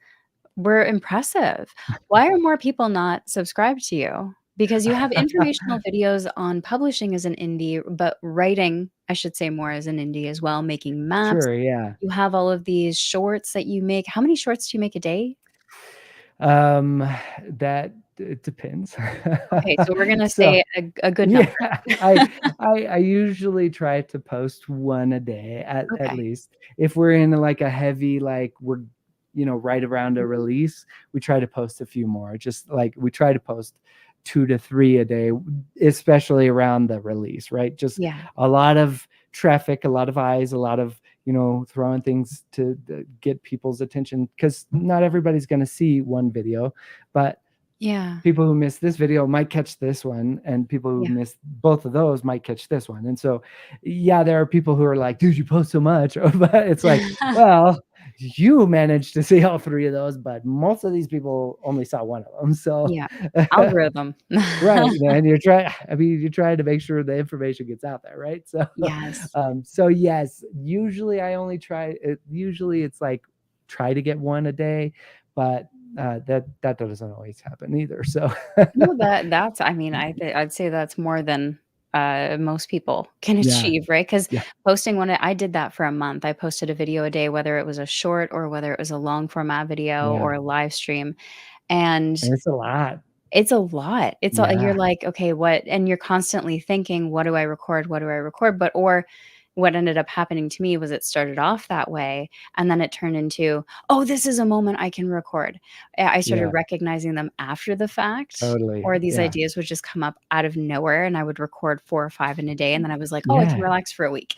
were impressive. Why are more people not subscribed to you? Because you have informational videos on publishing as an indie, but writing, I should say more as an indie as well, making maps. Sure, yeah. You have all of these shorts that you make. How many shorts do you make a day? Um, that it depends. Okay, so we're gonna So say a good number. yeah, I usually try to post 1 a day at Okay. least. If we're in, like, a heavy, like, we're, you know, right around a Mhm. release, we try to post a few more. Just, like, we try to post 2 to 3 a day, especially around the release, right? Just Yeah. a lot of traffic, a lot of eyes, a lot of, you know, throwing things to get people's attention, because not everybody's gonna see 1 video, but Yeah. people who miss this video might catch this one, and people who Yeah. miss both of those might catch this one. And so, yeah, there are people who are like, dude, you post so much. But it's like, well, you managed to see all 3 of those, but most of these people only saw 1 of them. So, Yeah. Algorithm. right. And you're trying, I mean, you're trying to make sure the information gets out there. Right. So, Yes. so yes, usually I only try it. Usually it's like, try to get 1 a day, but that doesn't always happen either. So No, that's I mean, I'd say that's more than, most people can yeah, achieve, right? Because yeah, posting one I did that for a month. I posted a video a day, whether it was a short or whether it was a long format video yeah, or a live stream, and and it's a lot. it's a lot. It's a you're Yeah, like, "Okay, what" and you're constantly thinking, "What do I record? What do I record?" But or what ended up happening to me was it started off that way, and then it turned into, "Oh, this is a moment I can record." I started Yeah, recognizing them after the fact, totally. or these Yeah. ideas would just come up out of nowhere, and I would record 4 or 5 in a day, and then I was like, "Oh, I can Yeah. relax for a week."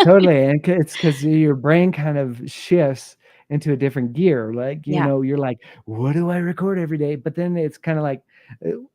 Totally, and it's 'cause your brain kind of shifts into a different gear, like, Yeah, you're like, "What do I record every day?" But then it's kinda like,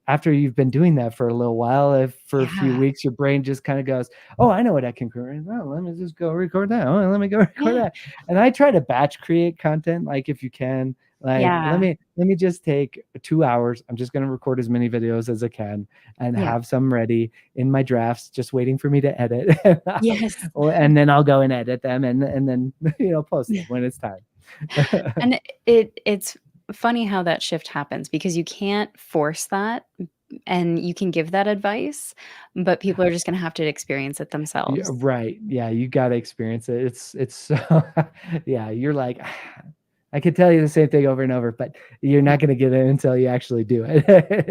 after you've been doing that for a little while, if for a few yeah, weeks, your brain just kinda goes, "Oh, I know what I can create. Oh, let me just go record that. Oh, let me go record yeah, that." And I try to batch create content, like, if you can, like, yeah, let me just take 2 hours. I'm just gonna record as many videos as I can and yeah. have some ready in my drafts, just waiting for me to edit. Yes. Well, and then I'll go and edit them and then, post them when it's time. And it's funny how that shift happens because you can't force that, and you can give that advice, but people are just gonna have to experience it Yeah, themselves. right. Yeah, you gotta experience it. It's so yeah, you're like, I could tell you the same thing over and over, but you're Yeah. not gonna get it until you actually do it.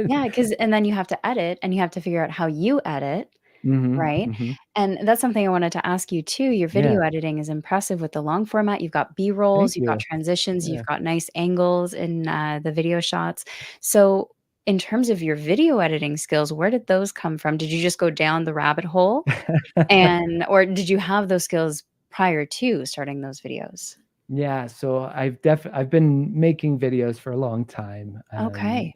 Yeah, 'cause and then you have to edit, and you have to figure out how you edit, Mhm, right? mhm. And that's something I wanted to ask you too. Your Yeah, video editing is impressive with the long format. You've got B-rolls, thank you've got you. transitions, Yeah. you've got nice angles in, the video shots. So, in terms of your video editing skills, where did those come from? Did you just go down the rabbit hole? And or did you have those skills prior to starting those videos? Yeah, so I've been making videos for a long time, Okay.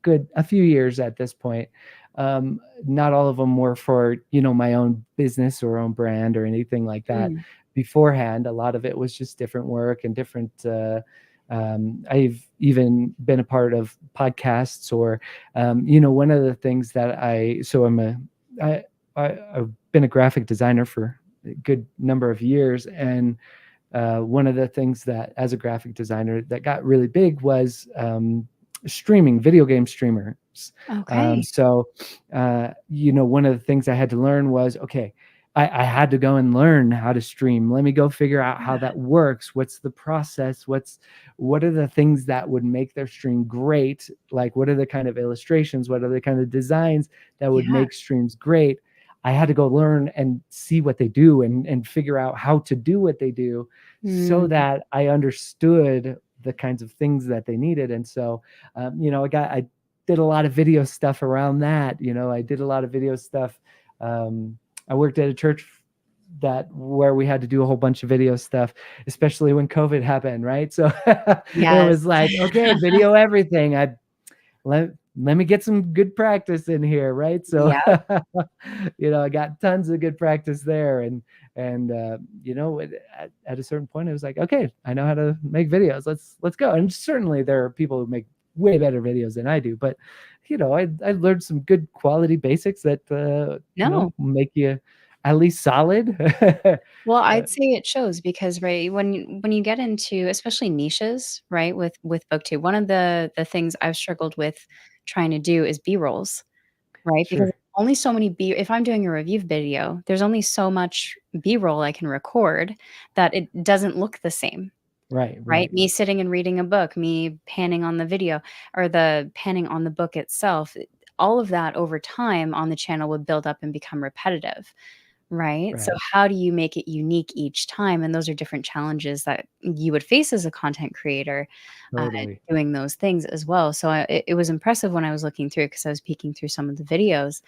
good a few years at this point. Not all of them were for, my own business or own brand or anything like that. Mm, Beforehand, a lot of it was just different work and different, I've even been a part of podcasts or, one of the things that I I've been a graphic designer for a good number of years, and one of the things that as a graphic designer that got really big was streaming, video game streamers. okay. One of the things I had to learn was, okay, I had to go and learn how to stream. Let me go figure out how Yeah, that works. What's the process? What are the things that would make their stream great? Like, what are the kind of illustrations? What are the kind of designs that would yeah. make streams great? I had to go learn and see what they do and figure out how to do what they do so Mm, that I understood the kinds of things that they needed. And so, I did a lot of video stuff around that. I did a lot of video stuff. I worked at a church that where we had to do a whole bunch of video stuff, especially when COVID happened, right? So it yes. was like, okay, video everything. Let me get some good practice in here, right? So, Yep, I got tons of good practice there, and at a certain point, I was like, okay, I know how to make videos. Let's go. And certainly, there are people who make way better videos than I do, but I learned some good quality basics that no. make you at least solid. Well, uh, I'd say it shows because, right, when you get into especially niches, right, with BookTube, one of the things I've struggled with trying to do is B-rolls, right? Because sure, only so many B if I'm doing a review video, there's only so much B-roll I can record that it doesn't look the same. right, Right? right, Me sitting and reading a book, me panning on the video or the panning on the book itself, all of that over time on the channel would build up and become repetitive, right? So right, how do you make it unique each time? And those are different challenges that you would face as a content creator, totally, doing those things as well. So it was impressive when I was looking through because I was peeking through some of the videos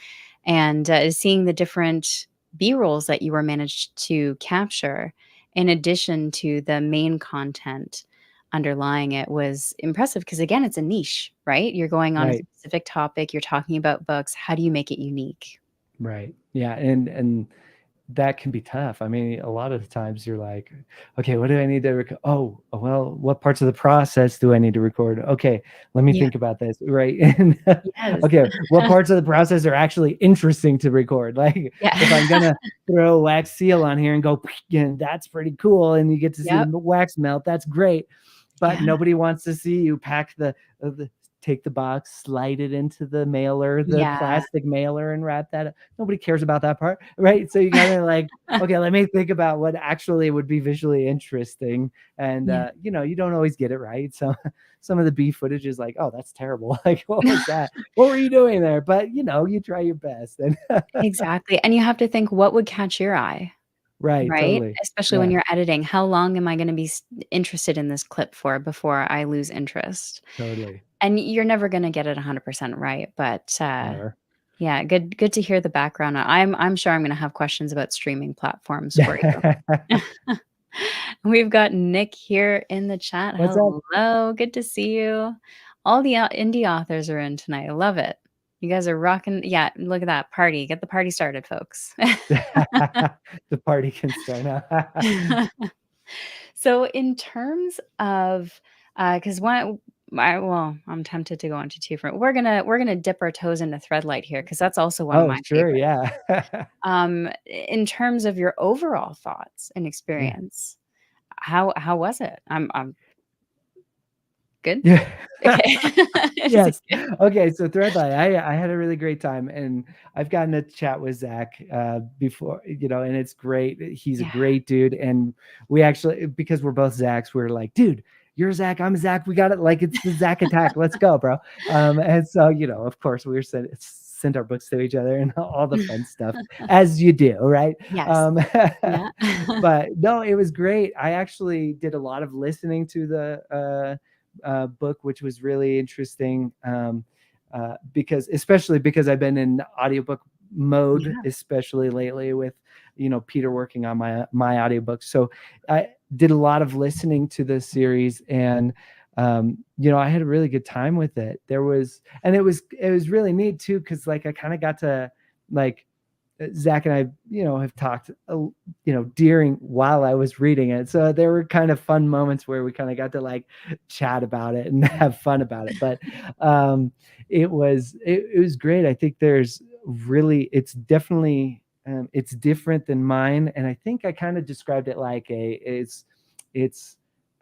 and seeing the different B rolls that you were managed to capture in addition to the main content underlying it was impressive because again it's a niche, right? You're going on a right. specific topic, you're talking about books. How do you make it unique? Right. Yeah, and that can be tough. I mean, a lot of the times you're like, "Okay, what do I need to oh, well, what parts of the process do I need to record? Okay, let me Yeah. think about this." Right? And Yes. okay, what parts of the process are actually interesting to record? Like, if I'm Yeah. gonna throw a wax seal on here and go, and that's pretty cool, and you get to see the Yep. wax melt, that's great. But Yeah. nobody wants to see you pack the take the box, slide it into the mailer, the Yeah. plastic mailer, and wrap that up. Nobody cares about that part, right? So you gotta like, okay, let me think about what actually would be visually interesting. And Yeah. you don't always get it right. So some of the B footage is like, oh, that's terrible. Like, what was that? What were you doing there? But you try your best. And Exactly, and you have to think what would catch your eye, Right, right? totally. Especially when Yeah, you're editing. How long am I gonna be interested in this clip for before I lose interest? totally. And you're never gonna get it 100% right, but, Never. yeah, good to hear the background. I'm sure I'm gonna have questions about streaming platforms for you. We've got Nick here in the chat. What's up? Hello, good to see you. All the indie authors are in tonight. I love it. You guys are rocking. Yeah, look at that party. Get the party started, folks. The party can start now. So, in terms of, because I'm tempted to go into two different. We're gonna dip our toes into Threadlight here because that's also one of Oh, my sure, favorites. yeah. In terms of your overall thoughts and Yeah. experience, how was it? I'm good. Yeah. Okay. Is it Yes. good? Okay, so Threadlight, I had a really great time, and I've gotten to chat with Zach, before, and it's great. He's a Yeah. great dude, and we actually, because we're both Zachs, we're like, "Dude, you're Zach, I'm Zach, we got it, like, it's the Zach attack, let's go, bro." And so, of course, we were sent our books to each other and all the fun stuff, as you do, right? Yes. Um, Yeah. but no, it was great. I actually did a lot of listening to the, book, which was really interesting, especially because I've been in audiobook mode, Yeah. especially lately with Peter working on my audiobooks. So I did a lot of listening to this series, and I had a really good time with it. It was really neat too, because like I kind of got to, like, Zach and I, have talked, during while I was reading it. So there were kind of fun moments where we kind of got to like chat about it and have fun about it. But it was great. I think it's definitely, it's different than mine, and I think I kind of described it like it's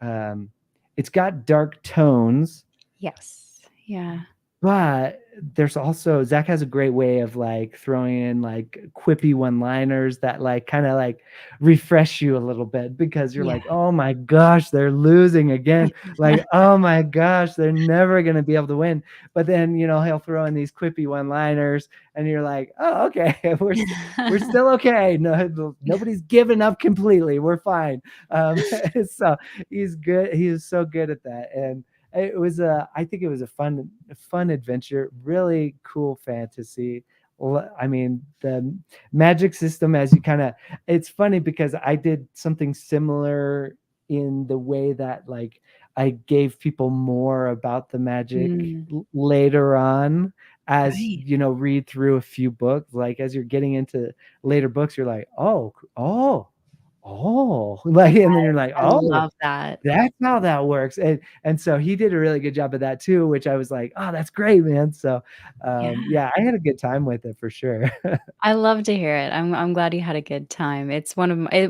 um, it's got dark tones, Yes. Yeah. but there's also, Zach has a great way of like throwing in like quippy one-liners that like kind of like refresh you a little bit, because you're Yeah. like, oh my gosh, they're losing again. Like, oh my gosh, they're never gonna be able to win. But then he'll throw in these quippy one-liners, and you're like, oh, okay, we're still okay. No, nobody's given up completely. We're fine. So he's good. He is so good at that, and I think it was a fun adventure, really cool fantasy. I mean, the magic system, as you kind of, it's funny because I did something similar in the way that like I gave people more about the magic Mm, later on, as right. read through a few books, like as you're getting into later books, you're like, oh, like, and then you're like, I oh, love that. that's how that works. And so he did a really good job of that too, which I was like, oh, that's great, man. So Yeah. yeah, I had a good time with it for sure. I love to hear it. I'm glad you had a good time. It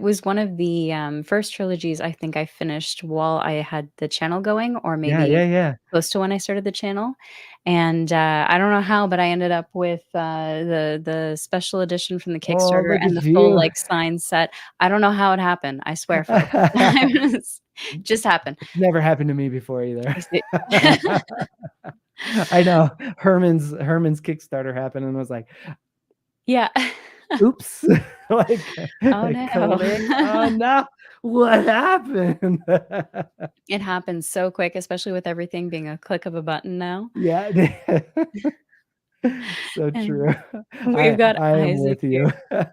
was one of the, first trilogies I think I finished while I had the channel going, or Yeah, maybe yeah, yeah. close to when I started the channel, and, I don't know how, but I ended up with, the special edition from the Oh, Kickstarter look and at the full, you. like, signed set. I don't know how it happened, I swear, folks. I was just happened. It's never happened to me before either. I see. I know. Herman's Kickstarter happened and was like, Yeah. oops. Like, Oh, no. click. Oh no, what happened? It happens so quick, especially with everything being a click of a button now. Yeah. So And true. we've I got I am Isaac with here. you.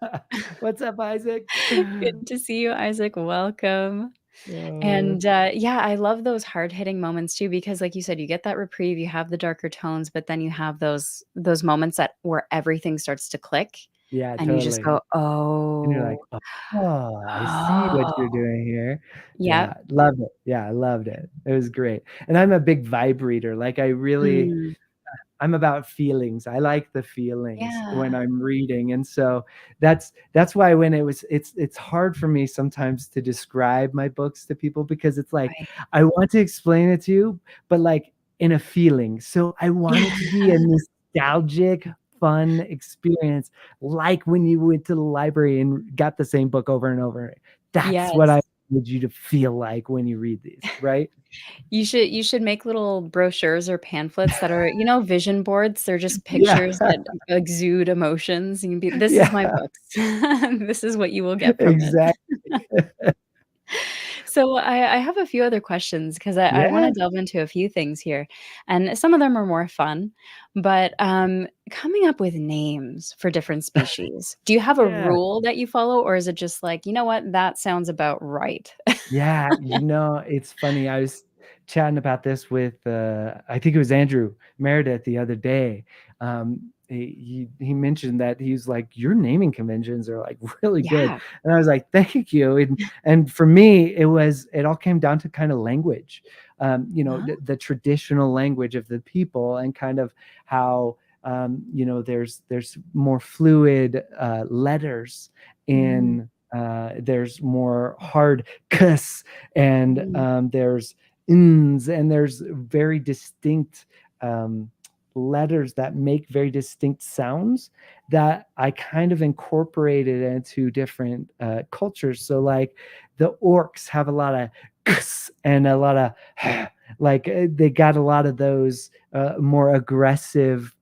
What's up, Isaac? Good to see you, Isaac, welcome. Uh, And, yeah, I love those hard-hitting moments too because like you said, you get that reprieve, you have the darker tones, but then you have those moments where everything starts to click, yeah, and you just totally. go, And you're "Oh, like, "Oh, I see what oh." you're doing here." Yep. Yeah, loved it. Yeah, I loved it. It was great. And I'm a big vibe reader. Like, Mm, I'm about feelings. I like the feelings when yeah. I'm reading. And so that's why when it's hard for me sometimes to describe my books to people, because it's like Right. I want to explain it to you, but like in a feeling. So I want it to be a nostalgic, fun experience, like when you went to the library and got the same book over and over. That's what I Yes. would you to feel like when you read these, right? You should make little brochures or pamphlets that are, vision boards. They're just Yeah. pictures that exude emotions. You can be, "This is my Yeah, books. This is what you will get from it." exactly. So I have a few other questions because I Yeah, wanna delve into a few things here, and some of them are more fun. But, coming up with names for different species, do you have a yeah. rule that you follow, or is it just like, "You know what? That sounds about right." Yeah, it's funny, I was chatting about this with, I think it was Andrew Meredith the other day. He mentioned that he's like, "Your naming conventions are, like, really good." Yeah. And I was like, "Thank you." And for me, it all came down to kinda language. Huh? The traditional language of the people and kind of how, there's more fluid, letters Mm, in, there's more hard "kus" and, mm, there's "ns" and there's very distinct, um, letters that make very distinct sounds that I kind of incorporated into different, cultures. So, like, the orcs have a lot of "kus" and a lot of like, they got a lot of those, more aggressive,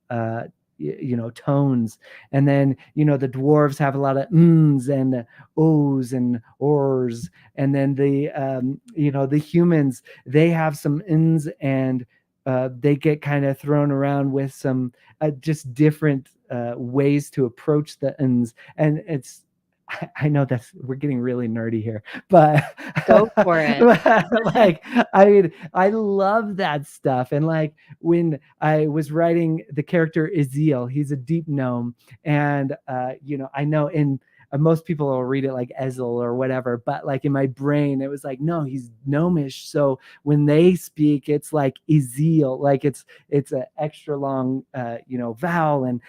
tones. And then, the dwarves have a lot of "ns" and "ohs" and "ors." And then the humans, they have some "ns" and, they get kinda thrown around with some, just different, ways to approach the "ns." And it's I know that's we're getting really nerdy here, but go for it. like, I mean, I love that stuff. And like when I was writing the character Ezeal, he's a deep gnome, and I know in most people will read it like Ezel or whatever, but like in my brain, it was like, no, he's gnomish. So when they speak, it's like Ezeal, like it's an extra long, vowel. And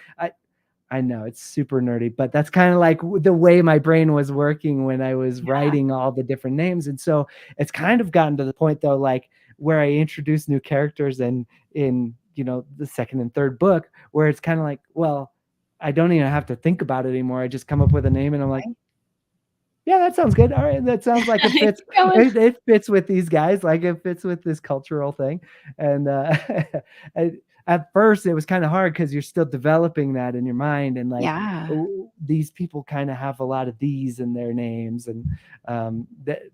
I know it's super nerdy, but that's kind of like the way my brain was working when I was Yeah, writing all the different names. And so it's kind of gotten to the point though, like where I introduce new characters and in, the second and third book, where it's kind of like, well, I don't even have to think about it anymore. I just come up with a name and I'm like, right? yeah, that sounds good. All right, that sounds like it Keep fits. going. It fits with these guys, like it fits with this cultural thing. And I, at first, it was kind of hard because you're still developing that in your mind, and like Yeah. these people kind of have a lot of these in their names, and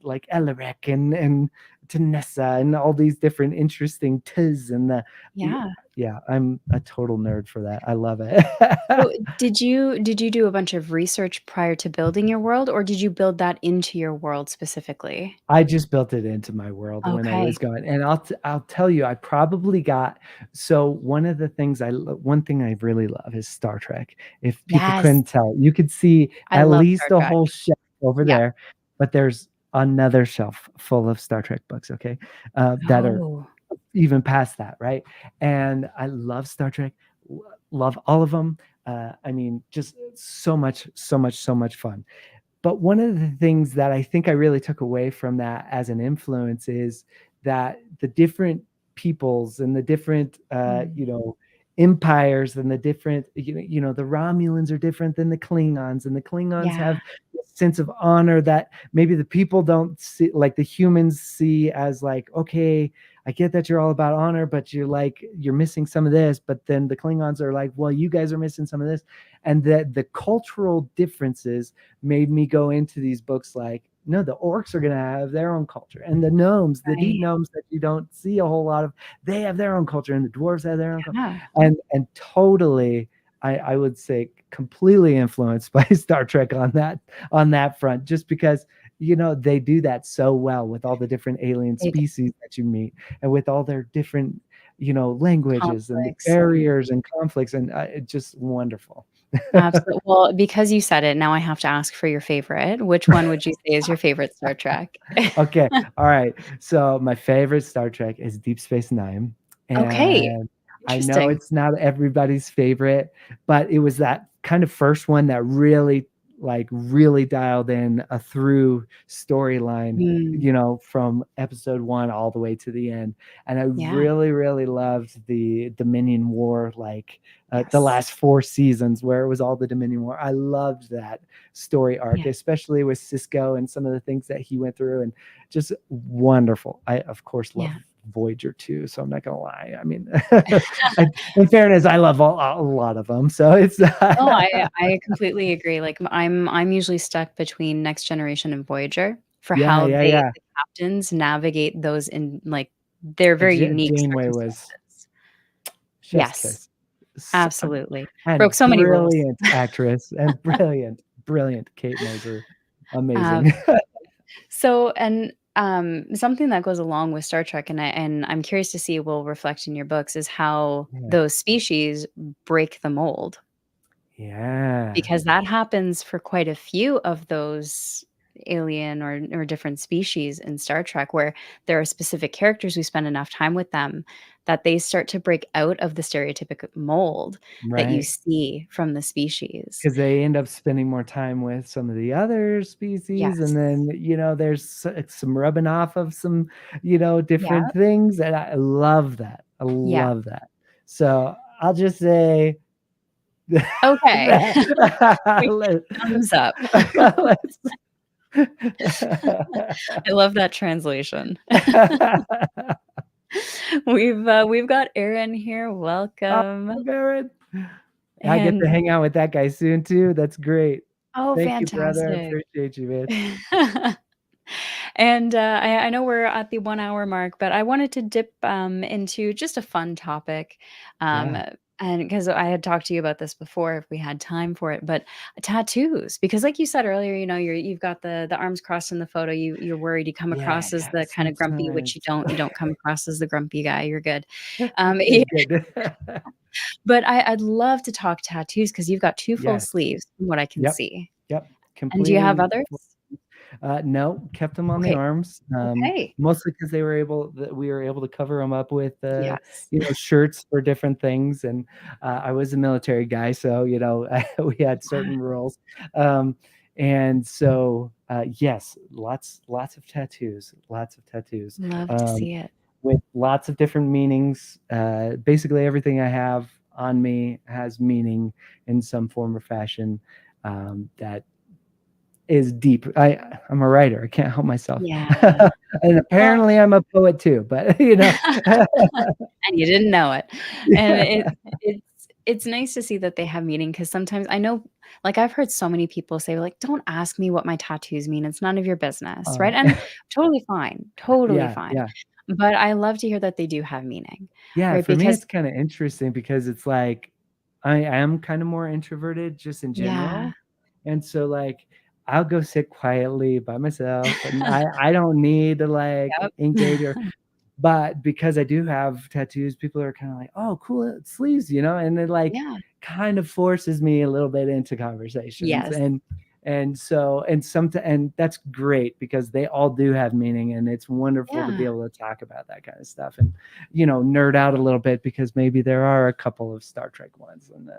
like Elaric and Tanessa and all these different interesting tis and Yeah. yeah, I'm a total nerd for that. I love it. So, did you do a bunch of research prior to building your world, or did you build that into your world specifically? I just built it into my world when I was Okay. going, and I'll tell you, I probably got so one thing I really love is Star Trek. If people Yes, couldn't tell, you could see I at love Star least a Trek. whole shelf over Yeah. there, but there's another shelf full of Star Trek books, okay, that are Oh, even past that, right? And I love Star Trek, love all of them. I mean, just so much, so much, so much fun. But one of the things that I think I really took away from that as an influence is that the different peoples and the different, mm, empires and the different, the Romulans are different than the Klingons, and the Klingons yeah, have a sense of honor that maybe the people don't see, like the humans see as like, okay, I get that you're all about honor, but you're missing some of this. But then the Klingons are like, well, you guys are missing some of this. And that the cultural differences made me go into these books like, no, the orcs are going to have their own culture, and the gnomes, the deep right. gnomes that you don't see a whole lot of, they have their own culture, and the dwarves have their own culture. Yeah. And totally, I would say completely influenced by Star Trek on that front, just because they do that so well with all the different alien They species that you meet, and with all their different languages and the conflicts and barriers and conflicts, and it's just wonderful. absolutely. Well, because you said it, now I have to ask for your favorite. Which one would you say is your favorite Star Trek? Okay. All right. So my favorite Star Trek is Deep Space Nine. Okay, And I know interesting. it's not everybody's favorite, but it was that kind of first one that really like really dialed in a through storyline, Mm, from episode 1 all the way to the end. And I yeah. really, really loved the Dominion War, like the Yes. last 4 seasons where it was all the Dominion War. I loved that story arc, Yeah. especially with Cisco and some of the things that he went through, and just wonderful. I, of course, love Yeah. Voyager too, so I'm not gonna lie. I mean, in fairness, I love a lot of them, so it's Oh, I completely agree, like, I'm usually stuck between Next Generation and Voyager for yeah, how yeah, they yeah. the captains navigate those in, like, their very unique Janeway was circumstances. chef's Yes, kiss. So, absolutely. and Broke so many rules. brilliant actress and brilliant, brilliant Kate Moser. Uh, Amazing. so and, something that goes along with Star Trek, and I'm curious to see will reflect in your books, is how Yeah. those species break the mold. Yeah. Because that happens for quite a few of those alien or different species in Star Trek, where there are specific characters who spend enough time with them that they start to break out of the stereotypic mold that you Right. see from the species. Because they end up spending more time with some of the other species, and Yes. then, there's some rubbing off of some, Yeah. different things, and I love that. I Yeah. love that. So, I'll just say Okay. that Thumbs up. let's I love that translation. We've got Aaron here, Oh, welcome, Barrett. I get to and hang out with that guy soon too. That's great. oh, Thank you, brother. I fantastic. appreciate you, man. And, I know we're at the 1-hour mark, but I wanted to dip, into just a fun topic, Yeah. and because I had talked to you about this before if we had time for it, but tattoos, because like you said earlier, you've got the arms crossed in the photo, you're worried you come Yeah, across as yeah. the kinda grumpy, which Sometimes you don't come across as the grumpy guy, you're good. Yeah, good, good. but I'd love to talk tattoos because 'cause you've got 2 full Yes. sleeves from what I can Yep. see. Yep. And do you have Completely. others? No, kept them on the Okay, arms, okay. mostly because we were able to cover them up with, Yes. shirts for different things, and, I was a military guy, so, we had Wow, certain rules, and so, yes, lots of tattoos, love to um, see it. with lots of different meanings. Basically everything I have on me has meaning in some form or fashion, that is deep. I'm a writer. I can't help myself. Yeah. And Well, apparently I'm a poet too, but and you didn't know it. And yeah. it's nice to see that they have meaning because sometimes I know like, I've heard so many people say, like, "Don't ask me what my tattoos mean, it's none of your business," right? Uh, And totally yeah, fine. yeah. But I love to hear that they do have meaning, Yeah, right? for me, Because it's kinda interesting because it's like I am kinda more introverted just in yeah. general, and so, like, I'll go sit quietly by myself, and I don't need to, like, Yep. engage but because I do have tattoos, people are kinda like, "Oh, cool sleeves," and it, like, Yeah. kind of forces me a little bit into conversations, Yes. and so and that's great because they all do have meaning, and it's wonderful to be Yeah. able to talk about that kinda stuff and, nerd out a little bit because maybe there are a couple of Star Trek ones and,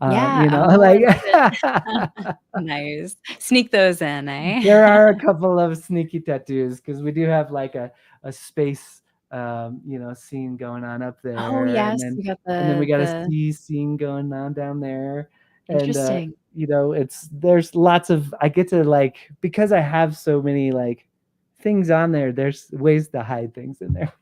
Yeah. Oh, I like love it. Nice. Sneak those in, there eh? are a couple of sneaky tattoos because we do have like a space scene going on up Oh, there, yes. You got and then we got a the sea scene going on down there, and interesting. it's there's lots of I get to like because I have so many like things on there. There's ways to hide things in there.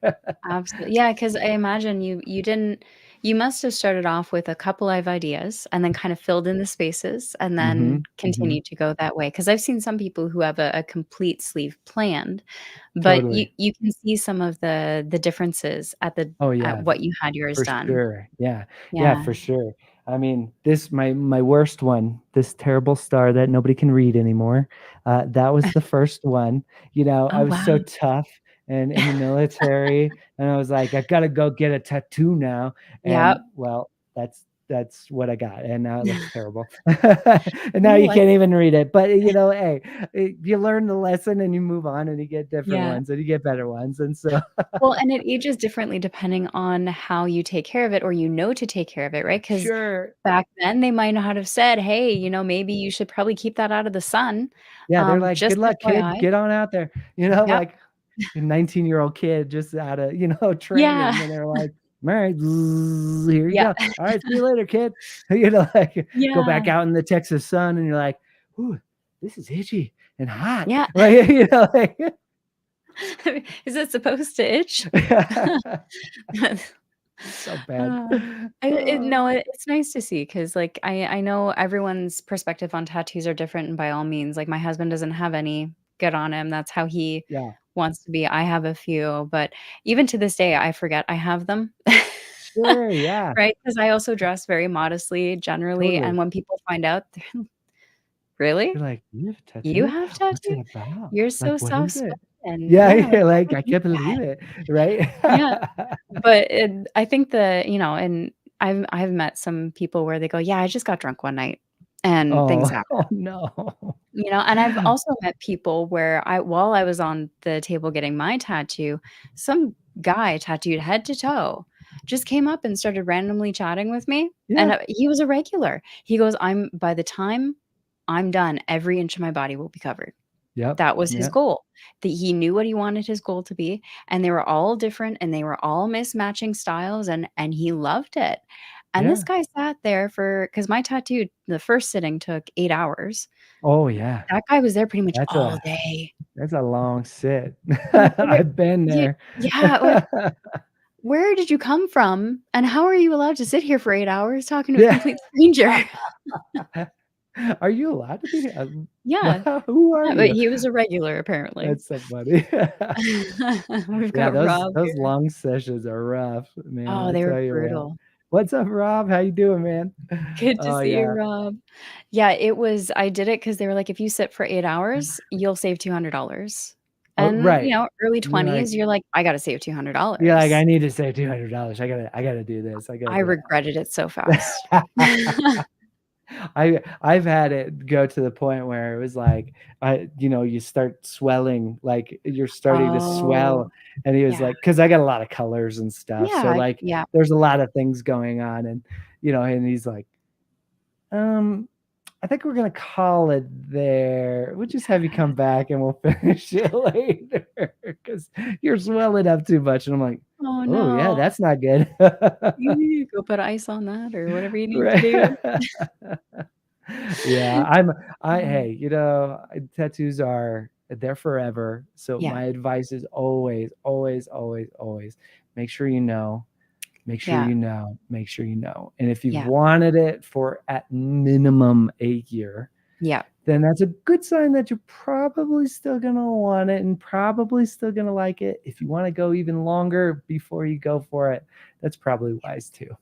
Absolutely, yeah. Because I imagine you didn't you must have started off with a couple of ideas and then kind of filled in the spaces and then Hmm. Hmm. continued to go that way. Because 'Cause I've seen some people who have a complete sleeve planned, but Totally. you can see some of the differences Oh at yeah, what you had yours for done. sure. Yeah. Yeah, Yeah. for sure. I mean, this my worst one, this terrible star that nobody can read anymore, that was the first one. I Oh, was wow. so tough and in the military, and I was like, "I gotta go get a tattoo now," Yep. and, well, that's that's what I got, and now it looks terrible. And now You you like can't it. even read it. But hey, you learn the lesson and you move on and you get different Yeah. ones and you get better ones. And so, Well, and it ages differently depending on how you take care of it or to take care of it, right? Because sure, back then, they might not have said, "Hey, maybe you should probably keep that out of the sun." yeah, they're like, Just "Good luck, kid. FYI. Get on out there." Yep. Like a 19-year-old kid just out of Yeah. training, and they're like, "All right, zzz, here you Yeah. go. All right, see you later, kid." Like go back Yeah. out in the Texas sun, and you're like, "Ooh, this is itchy and hot." Yeah. Like like. Is it supposed to itch? So bad. Uh, no, it's nice to see because, like, I know everyone's perspective on tattoos are different, and by all means, like, my husband doesn't have any. Good on him, that's how he Yeah, wants to be. I have a few, but even to this day, I forget I have them. sure, yeah, Right? Because I also dress very modestly generally, and totally. when people find out, they're, "Really? You're like, "You have a You tattoo? have What's it tattoos? about? You're Like, so what is it?" soft-spoken. Yeah, Yeah, like, yeah, how like, would I you can't do that?" believe it, right? Yeah. But I think and I've met some people where they go, "Yeah, I just got drunk one night, and things Oh, happened." oh, no. And I've also met people where while I was on the table getting my tattoo, some guy tattooed head to toe just came up and started randomly chatting with me, and, Yeah, he was a regular. He goes, By the time I'm done, every inch of my body will be covered." yep, That was his yep, goal. That he knew what he wanted his goal to be, and they were all different, and they were all mismatching styles, and he loved it. And this yeah. guy sat there because my tattoo, the first sitting took 8 hours. Oh, yeah. That guy was there pretty much That's all a day. that's a long sit. Like, I've been there. yeah, like, "Where did you come from, and how are you allowed to sit here for 8 hours talking to a Yeah. complete stranger?" Are you allowed to be Yeah. who are Yeah, but you? he was a regular apparently. That's so funny. We've Yeah, got those Rob those here. long sessions are rough, man, Oh, I they were tell you what. brutal. What's up, Rob? How you doing, man? Good to Oh, see you, yeah. Rob. Yeah, I did it because they were like, "If you sit for 8 hours, you'll save $200." Oh, And, right. early You're like 20s, you're like, "I gotta save you're like, "I $200." need to save $200. I gotta do this. I gotta I do regretted it so fast. that." I've had it go to the point where it was like, you start swelling, like, you're starting to swell, Oh, and he was yeah. like, because I got a lot of colors and stuff, so, Yeah, like, yeah. there's a lot of things going on, and, and he's like, "Um, I think we're gonna call it there. We'll just have you come back and we'll finish it later because you're swelling up too much." And I'm like, Oh, "Oh, yeah, no. that's not good." You go put ice on that or whatever you need to Right. do. Yeah, Mm. hey, tattoos they're forever. So Yeah, my advice is always, always, always, always make sure you know, make sure yeah, you know, make sure you know. And if you've yeah, wanted it for at minimum a year, yeah. then that's a good sign that you're probably still gonna want it and probably still gonna like it. If you want to go even longer before you go for it, that's probably wise too.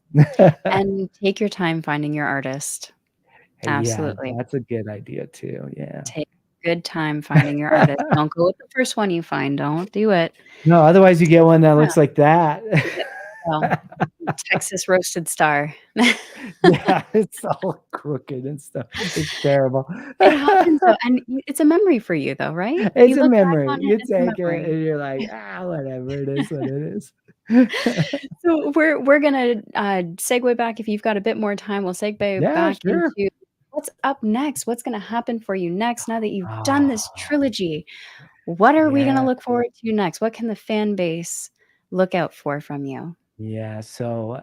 And take your time finding your artist. Hey, yeah, Absolutely. that's a good idea too. Yeah. Take good time finding your artist. Don't go with the first one you find, don't do it. No, otherwise you get one that Yeah. looks like that. Yeah. Well, Texas roasted star. Yeah, it's all crooked and stuff. It's terrible. It happens though, and it's a memory for you though, right? It's You a look back memory. on it, You it's a take it memory. and you're like, "Ah, whatever. It is what it is." So we're gonna, segue back if you've got a bit more time, we'll segue Yeah, back sure. into what's up next? What's gonna happen for you next now that you've done this Oh, trilogy? What are we gonna yeah. look forward to next? What can the fan base look out for from you? Yeah, so,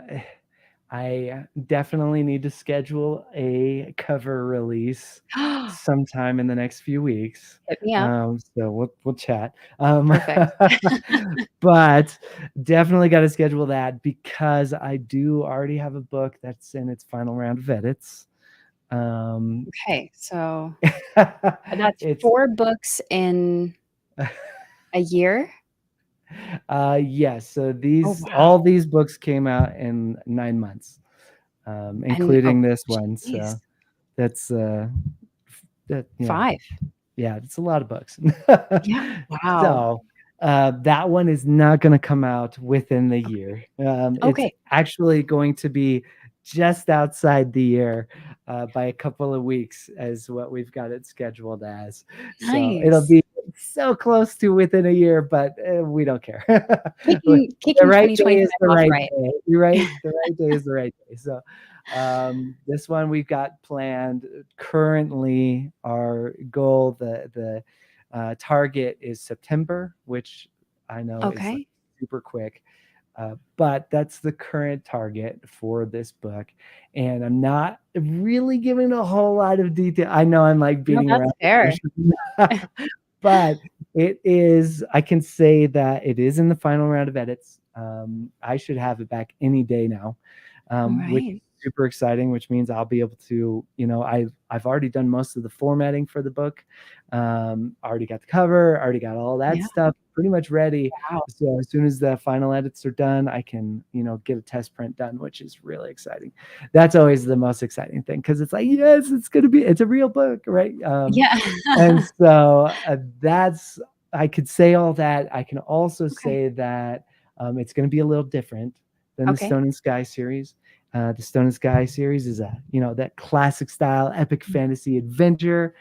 I definitely need to schedule a cover release sometime in the next few weeks. Hit me up. So we'll chat. Perfect. But definitely gotta schedule that because I do already have a book that's in its final round of edits. Um, Okay, so that's it's 4 books in a year? yes, so Oh, these wow. all these books came out in 9 months, And including this one, geez, so that's, that 5. yeah, it's a lot of books. Yeah. Wow. So, that one is not gonna come out within the year. It's Okay. actually going to be just outside the year by a couple of weeks as what we've got it scheduled as. So it'll Nice. be so close to within a year, but we don't care. The Kicking right day 2025 is the off right right. day. You're right. The right day is the right day. So this one we've got planned. Currently, our goal, the target is September, which I know is like Okay. super quick. But that's the current target for this book. And I'm not really giving a whole lot of detail. I know I'm like No, beating that's around the fair. bush, but it is, I can say that it is in the final round of edits. I should have it back any day now, All which is right. super exciting, which means I'll be able to, I've already done most of the formatting for the book. Already got the cover, already got all that Yeah. stuff pretty much ready. Wow. So as soon as the final edits are done, I can, get a test print done, which is really exciting. That's always the most exciting thing because it's like, yes, it's a real book, right? Yeah. And so that's, I could say all that. I can also Okay. say that it's going to be a little different than the Okay. Stone and Sky series. The Stone and Sky series is that classic style epic fantasy adventure,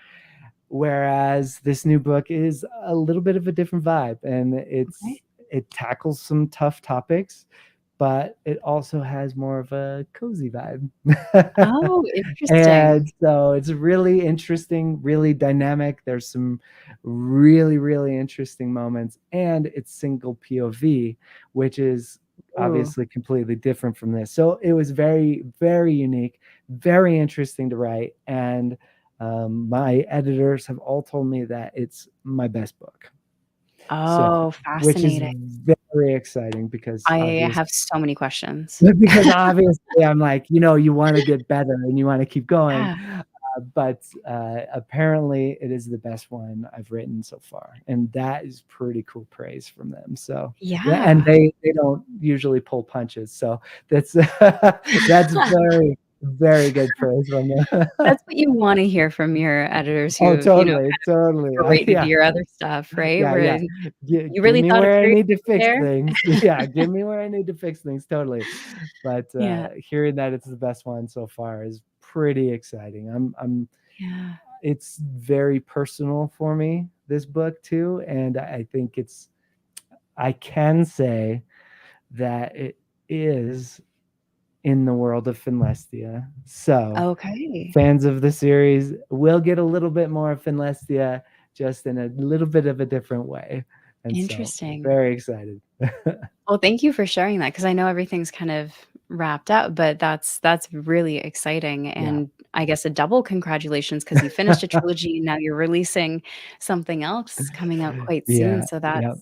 whereas this new book is a little bit of a different vibe, and Okay. it tackles some tough topics, but it also has more of a cozy vibe. Oh, interesting. And so it's really interesting, really dynamic. There's some really, really interesting moments, and it's single POV, which is Ooh. obviously completely different from this. So it was very, very unique, very interesting to write. And my editors have all told me that it's my best book so Oh, far, which is fascinating. very exciting because I obviously have so many questions. because obviously I'm like, you want to get better and you want to keep going. Yeah. But apparently it is the best one I've written so far. And that is pretty cool praise from them. So yeah, and Yeah. they don't usually pull punches. So that's that's very, very good praise from them. That's what you wanna hear from your editors Oh, who, totally, totally. rated Yeah. your other stuff, right? Yeah, Where yeah. you Give really me thought it where I through need to fix there? things. Yeah, give me where I need to fix things, totally. But, Yeah. hearing that it's the best one so far is pretty exciting. I'm Yeah. It's very personal for me, this book too, and I think I can say that it is in the world of Finlestia. So, Okay. fans of the series will get a little bit more of Finlestia, just in a little bit of a different way. And so, Interesting. very excited. Well, thank you for sharing that because I know everything's kind of wrapped up, but that's really exciting, Yeah. and I guess a double congratulations because you finished a trilogy, and now you're releasing something else coming out quite soon, Yeah, so yeah.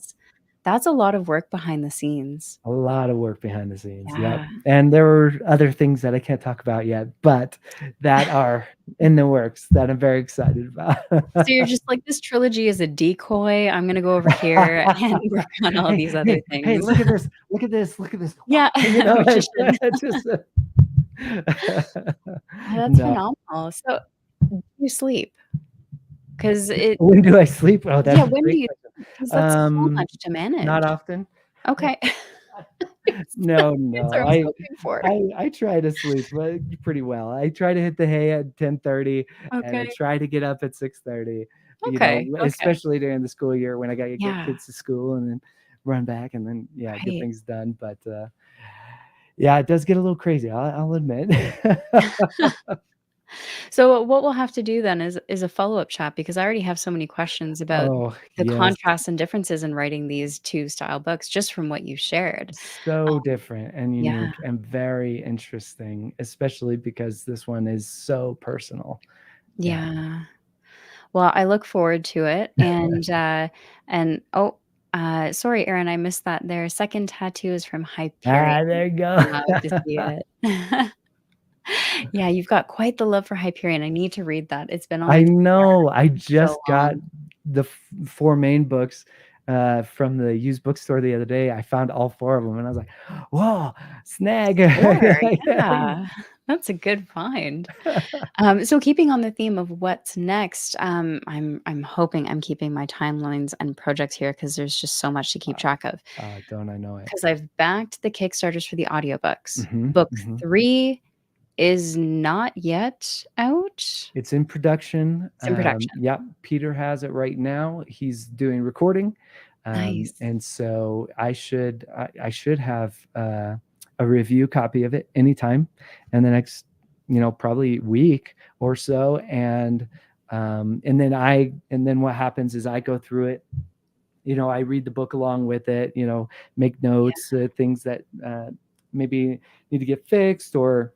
that's a lot of work behind the scenes. A lot of work behind the scenes. Yep. Yeah. And there were other things that I can't talk about yet, but that are in the works that I'm very excited about. So you're just like, "This trilogy is a decoy, I'm gonna go over here and work on all Hey, these other hey, hey, things." look at this. Look at this. Look at this. Yeah, Like magician. just Oh, that's no. phenomenal. So, do you sleep? 'Cause it When do I sleep? Oh, yeah, that's a when do great you question. 'cause that's so much to Not manage. often. Okay. No, Answer no. I was hoping for. I try to sleep pretty well. I try to hit the hay at 10:30 and I Okay. try to get up at 6:30, Okay, okay. especially during the school year when I got to get Yeah, kids to school and then run back and then yeah, get right. things done, but yeah, it does get a little crazy. I'll admit. So what we'll have to do then is a follow-up chat because I already have so many questions about Oh, the yes. contrasts and differences in writing these 2 style books just from what you shared. So different and Yeah, unique and very interesting, especially because this one is so personal. Yeah. yeah. Well, I look forward to it, and oh, sorry, Erin, I missed that their second tattoo is from Hyperion. There you go. Love to see it. Yeah, you've got quite the love for Hyperion, I need to read that, it's been on I my TBR know. I for so just got long. the 4 main books, from the used bookstore the other day. I found all 4 of them, and I was like, "Whoa, snag." 4, yeah, that's a good find. So keeping on the theme of what's next, I'm hoping I'm keeping my timelines and projects here because there's just so much to keep track of. Don't I know it. Because 'Cause I've backed the Kickstarters for the audiobooks. Mhm, Book mhm. 3 is not yet out? It's in production. It's in production. Yeah, Peter has it right now. He's doing recording, Nice. and so I should have a review copy of it anytime in the next, probably week or so. And then what happens is I go through it. I read the book along with it. Make notes, things that maybe need to get fixed, or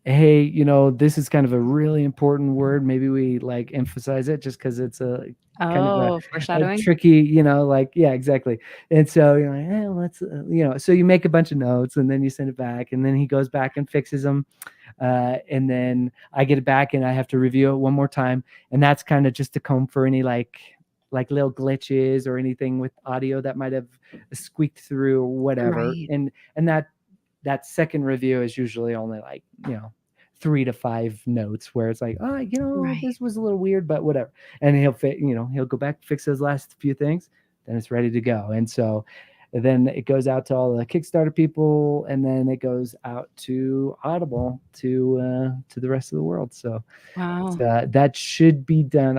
hey, this is kind of a really important word. Maybe we like emphasize it just because it's a kind of Oh, a foreshadowing? tricky, like, yeah, exactly. And so you're like, hey, let's, so you make a bunch of notes and then you send it back, and then he goes back and fixes them. And then I get it back and I have to review it one more time. And that's kind of just to comb for any like little glitches or anything with audio that might have squeaked through or whatever. Right, And that second review is usually only like 3 to 5 notes where it's like, oh, right. this was a little weird, but whatever. And he'll go back, fix those last few things, then it's ready to go. And so then it goes out to all the Kickstarter people, and then it goes out to Audible to the rest of the world. So Wow. that should be done.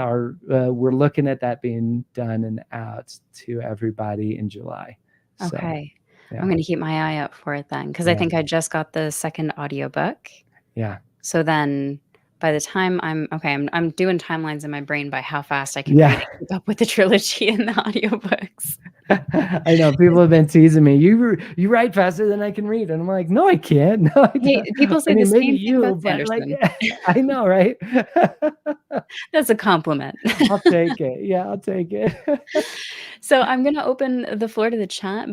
We're looking at that being done and out to everybody in July. So Okay. I'm yeah, gonna keep my eye out for it then, because I yeah, think I just got the second audiobook. yeah, So then by the time I'm doing timelines in my brain by how fast I can read yeah. and keep up with the trilogy and the audiobooks. I know people have been teasing me. You write faster than I can read, and I'm like, no, I can't. No, I Hey, don't. people I say the mean, maybe same thing about you, but like, Sanderson. I know, right? That's a compliment. I'll take it. Yeah, I'll take it. So I'm gonna open the floor to the chat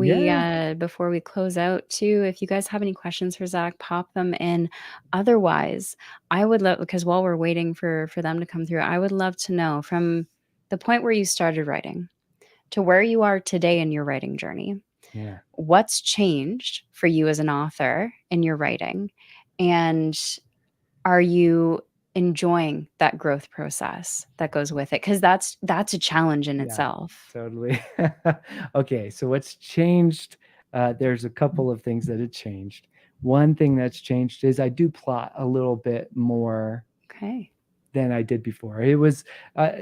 Yeah, before we close out too. If you guys have any questions for Zach, pop them in. Otherwise, I would love, because while we're waiting for them to come through, I would love to know from the point where you started writing to where you are today in your writing journey. yeah, What's changed for you as an author in your writing? And are you enjoying that growth process that goes with it? Because that's a challenge in yeah, itself. totally. Okay, so what's changed? There's a couple of things that have changed. One thing that's changed is I do plot a little bit more Okay. than I did before. It was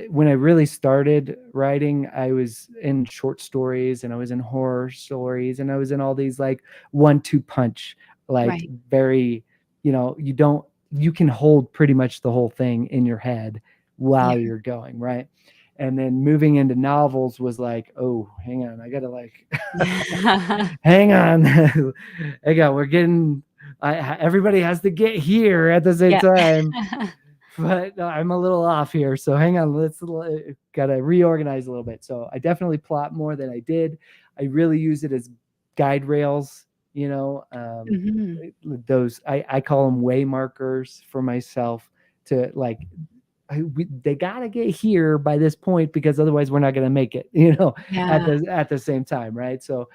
when I really started writing, I was in short stories and I was in horror stories and I was in all these like 1-2 punch, like Right. very, you can hold pretty much the whole thing in your head Yeah. while you're going, right? And then moving into novels was like, oh, hang on, I gotta like, hang on, we're getting. Everybody has to get here at the same Yeah. time, but I'm a little off here. So hang on, let's gotta reorganize a little bit. So I definitely plot more than I did. I really use it as guide rails. Mhm. Those I call them way markers for myself to like. They gotta get here by this point because otherwise we're not gonna make it. Yeah. At the same time, right? So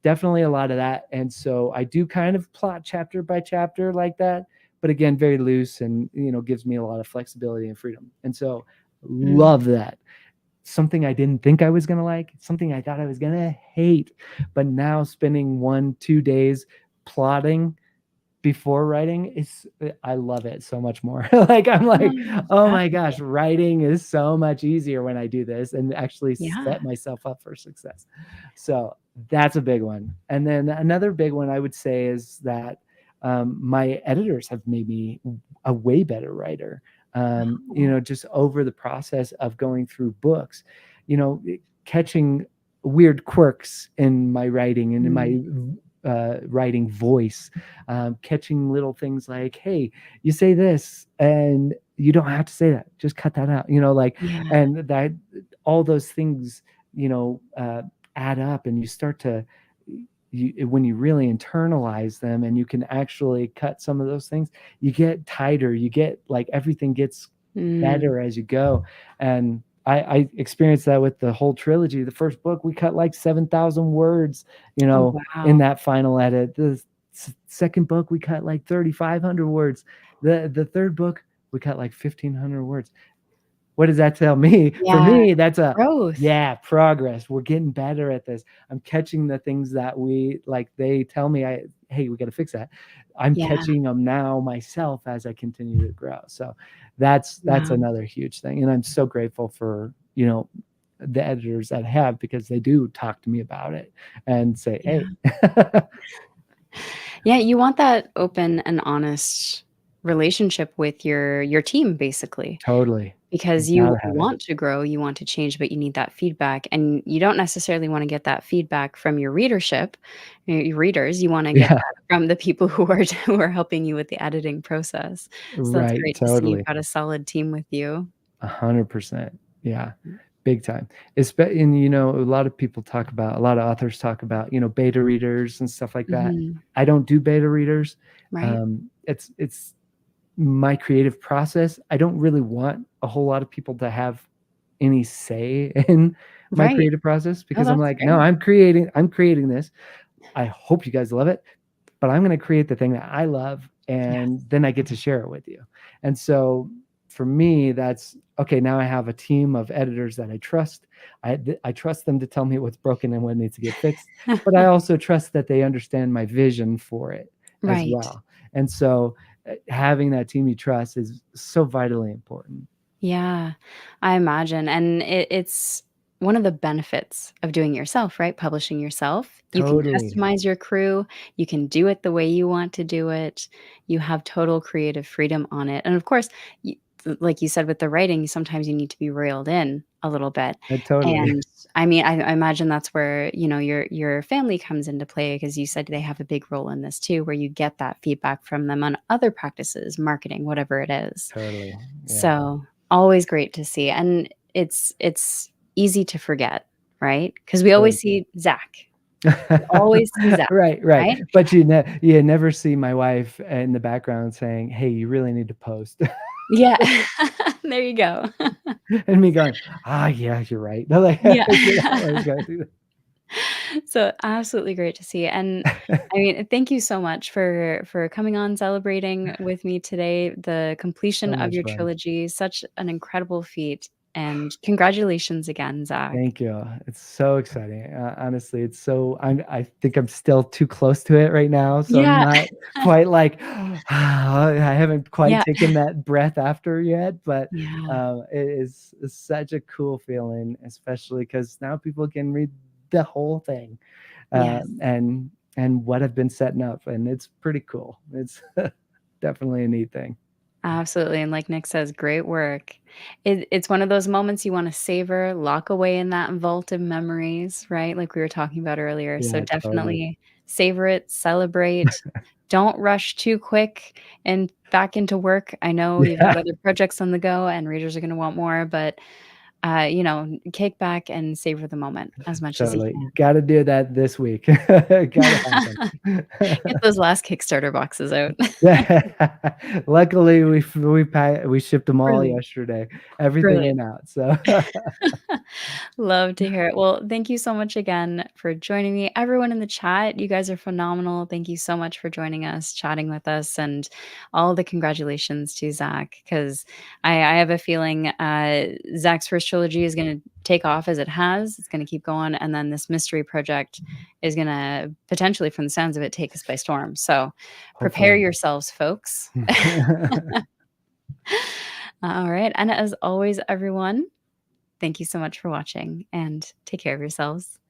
definitely a lot of that. And so I do kind of plot chapter by chapter like that, but again, very loose and, gives me a lot of flexibility and freedom. And so Mm. love that. Something I didn't think I was going to like, something I thought I was going to hate, but now spending 1-2 days plotting before writing is I love it so much more. Like I'm like, Oh, oh that's my gosh, writing is so much easier when I do this and actually yeah. set myself up for success. So that's a big one. And then another big one I would say is that my editors have made me a way better writer. Oh. Just over the process of going through books, catching weird quirks in my writing and in Mm. my writing voice, catching little things like, hey, you say this and you don't have to say that, just cut that out, Yeah. and that all those things, add up, and you start to when you really internalize them and you can actually cut some of those things, you get tighter, you get like everything gets Mm. better as you go. And I experienced that with the whole trilogy. The first book, we cut like 7,000 words, Oh, in wow. that final edit. The second book, we cut like 3,500 words. The third book, we cut like 1,500 words. what does that tell me? For Yeah, me, that's a, growth. yeah, progress. We're getting better at this. I'm catching the things that we like. They tell me, hey, we got to fix that. I'm Yeah, catching them now myself as I continue to grow. So that's wow. another huge thing. And I'm so grateful for, the editors that have, because they do talk to me about it and say, hey, Yeah. Yeah, you want that open and honest relationship with your team, basically, totally. You because you gotta have it. want to grow, you want to change, but you need that feedback, and you don't necessarily wanna get that feedback from your readership, your readers, you wanna get Yeah, that from the people who are who are helping you with the editing process. So that's right. great to see you've Totally. got a solid team with you. 100%. Yeah. Big time. And a lot of people talk about, a lot of authors talk about, beta readers and stuff like that. Mhm. I don't do beta readers. Right? It's my creative process. I don't really want a whole lot of people to have any say in my Right. creative process, Oh, because I'm that's like, no, fair. I'm creating this. I hope you guys love it, but I'm going to create the thing that I love, and Yes. then I get to share it with you. And so for me, that's okay. Now I have a team of editors that I trust. I trust them to tell me what's broken and what needs to get fixed, but I also trust that they understand my vision for it as Right. well. And so having that team you trust is so vitally important. Yeah, I imagine, and it's one of the benefits of doing it yourself, right? Publishing yourself. You can Totally. customize your crew, you can do it the way you want to do it, you have total creative freedom on it, and of course, y like you said with the writing, sometimes you need to be reeled in a little bit, Totally. and, I mean, I imagine that's where, your family comes into play because you said they have a big role in this too, where you get that feedback from them on other practices, marketing, whatever it is. Totally. Yeah. So, always great to see, and it's easy to forget, right? Because we always Totally. see Zach. We always see Zach, Right, right. right? But you never see my wife in the background saying, "Hey, you really need to post." Yeah. There you go. And me going, "Ah, yeah, you're right." Like, Yeah. always gotta do So, absolutely great to see, and, that. I mean, thank you so much for coming on, celebrating with me today, the completion So of much your fun. trilogy, such an incredible feat, and congratulations again, Zach. Thank you. It's so exciting. Honestly, I think I'm still too close to it right now, so I'm Yeah. not quite like, I haven't quite Yeah. taken that breath after yet, but, Yeah. it is such a cool feeling, especially because now people can read the whole thing, Yes. and what I've been setting up, and it's pretty cool. It's definitely a neat thing. Absolutely, and like Nick says, great work. It's one of those moments you wanna savor, lock away in that vault of memories, right, like we were talking about earlier, so Yeah, totally. definitely savor it, celebrate, don't rush too quick and back into work. I know you've got Yeah. other projects on the go and readers are gonna want more, but, kick back and savor the moment as much as you Totally. can. Gotta do that this week. Gotta happen. Get those last Kickstarter boxes out. Yeah. Luckily, we shipped them all Brilliant, yesterday. Everything brilliant. went out, so Love to hear it. Well, thank you so much again for joining me. Everyone in the chat, you guys are phenomenal. Thank you so much for joining us, chatting with us, and all the congratulations to Zach, because I have a feeling Zach's first trilogy is going to take off as it has. It's going to keep going. And then this mystery project is going to potentially, from the sounds of it, take us by storm. So prepare hopefully. yourselves, folks. All right. And as always, everyone, thank you so much for watching and take care of yourselves.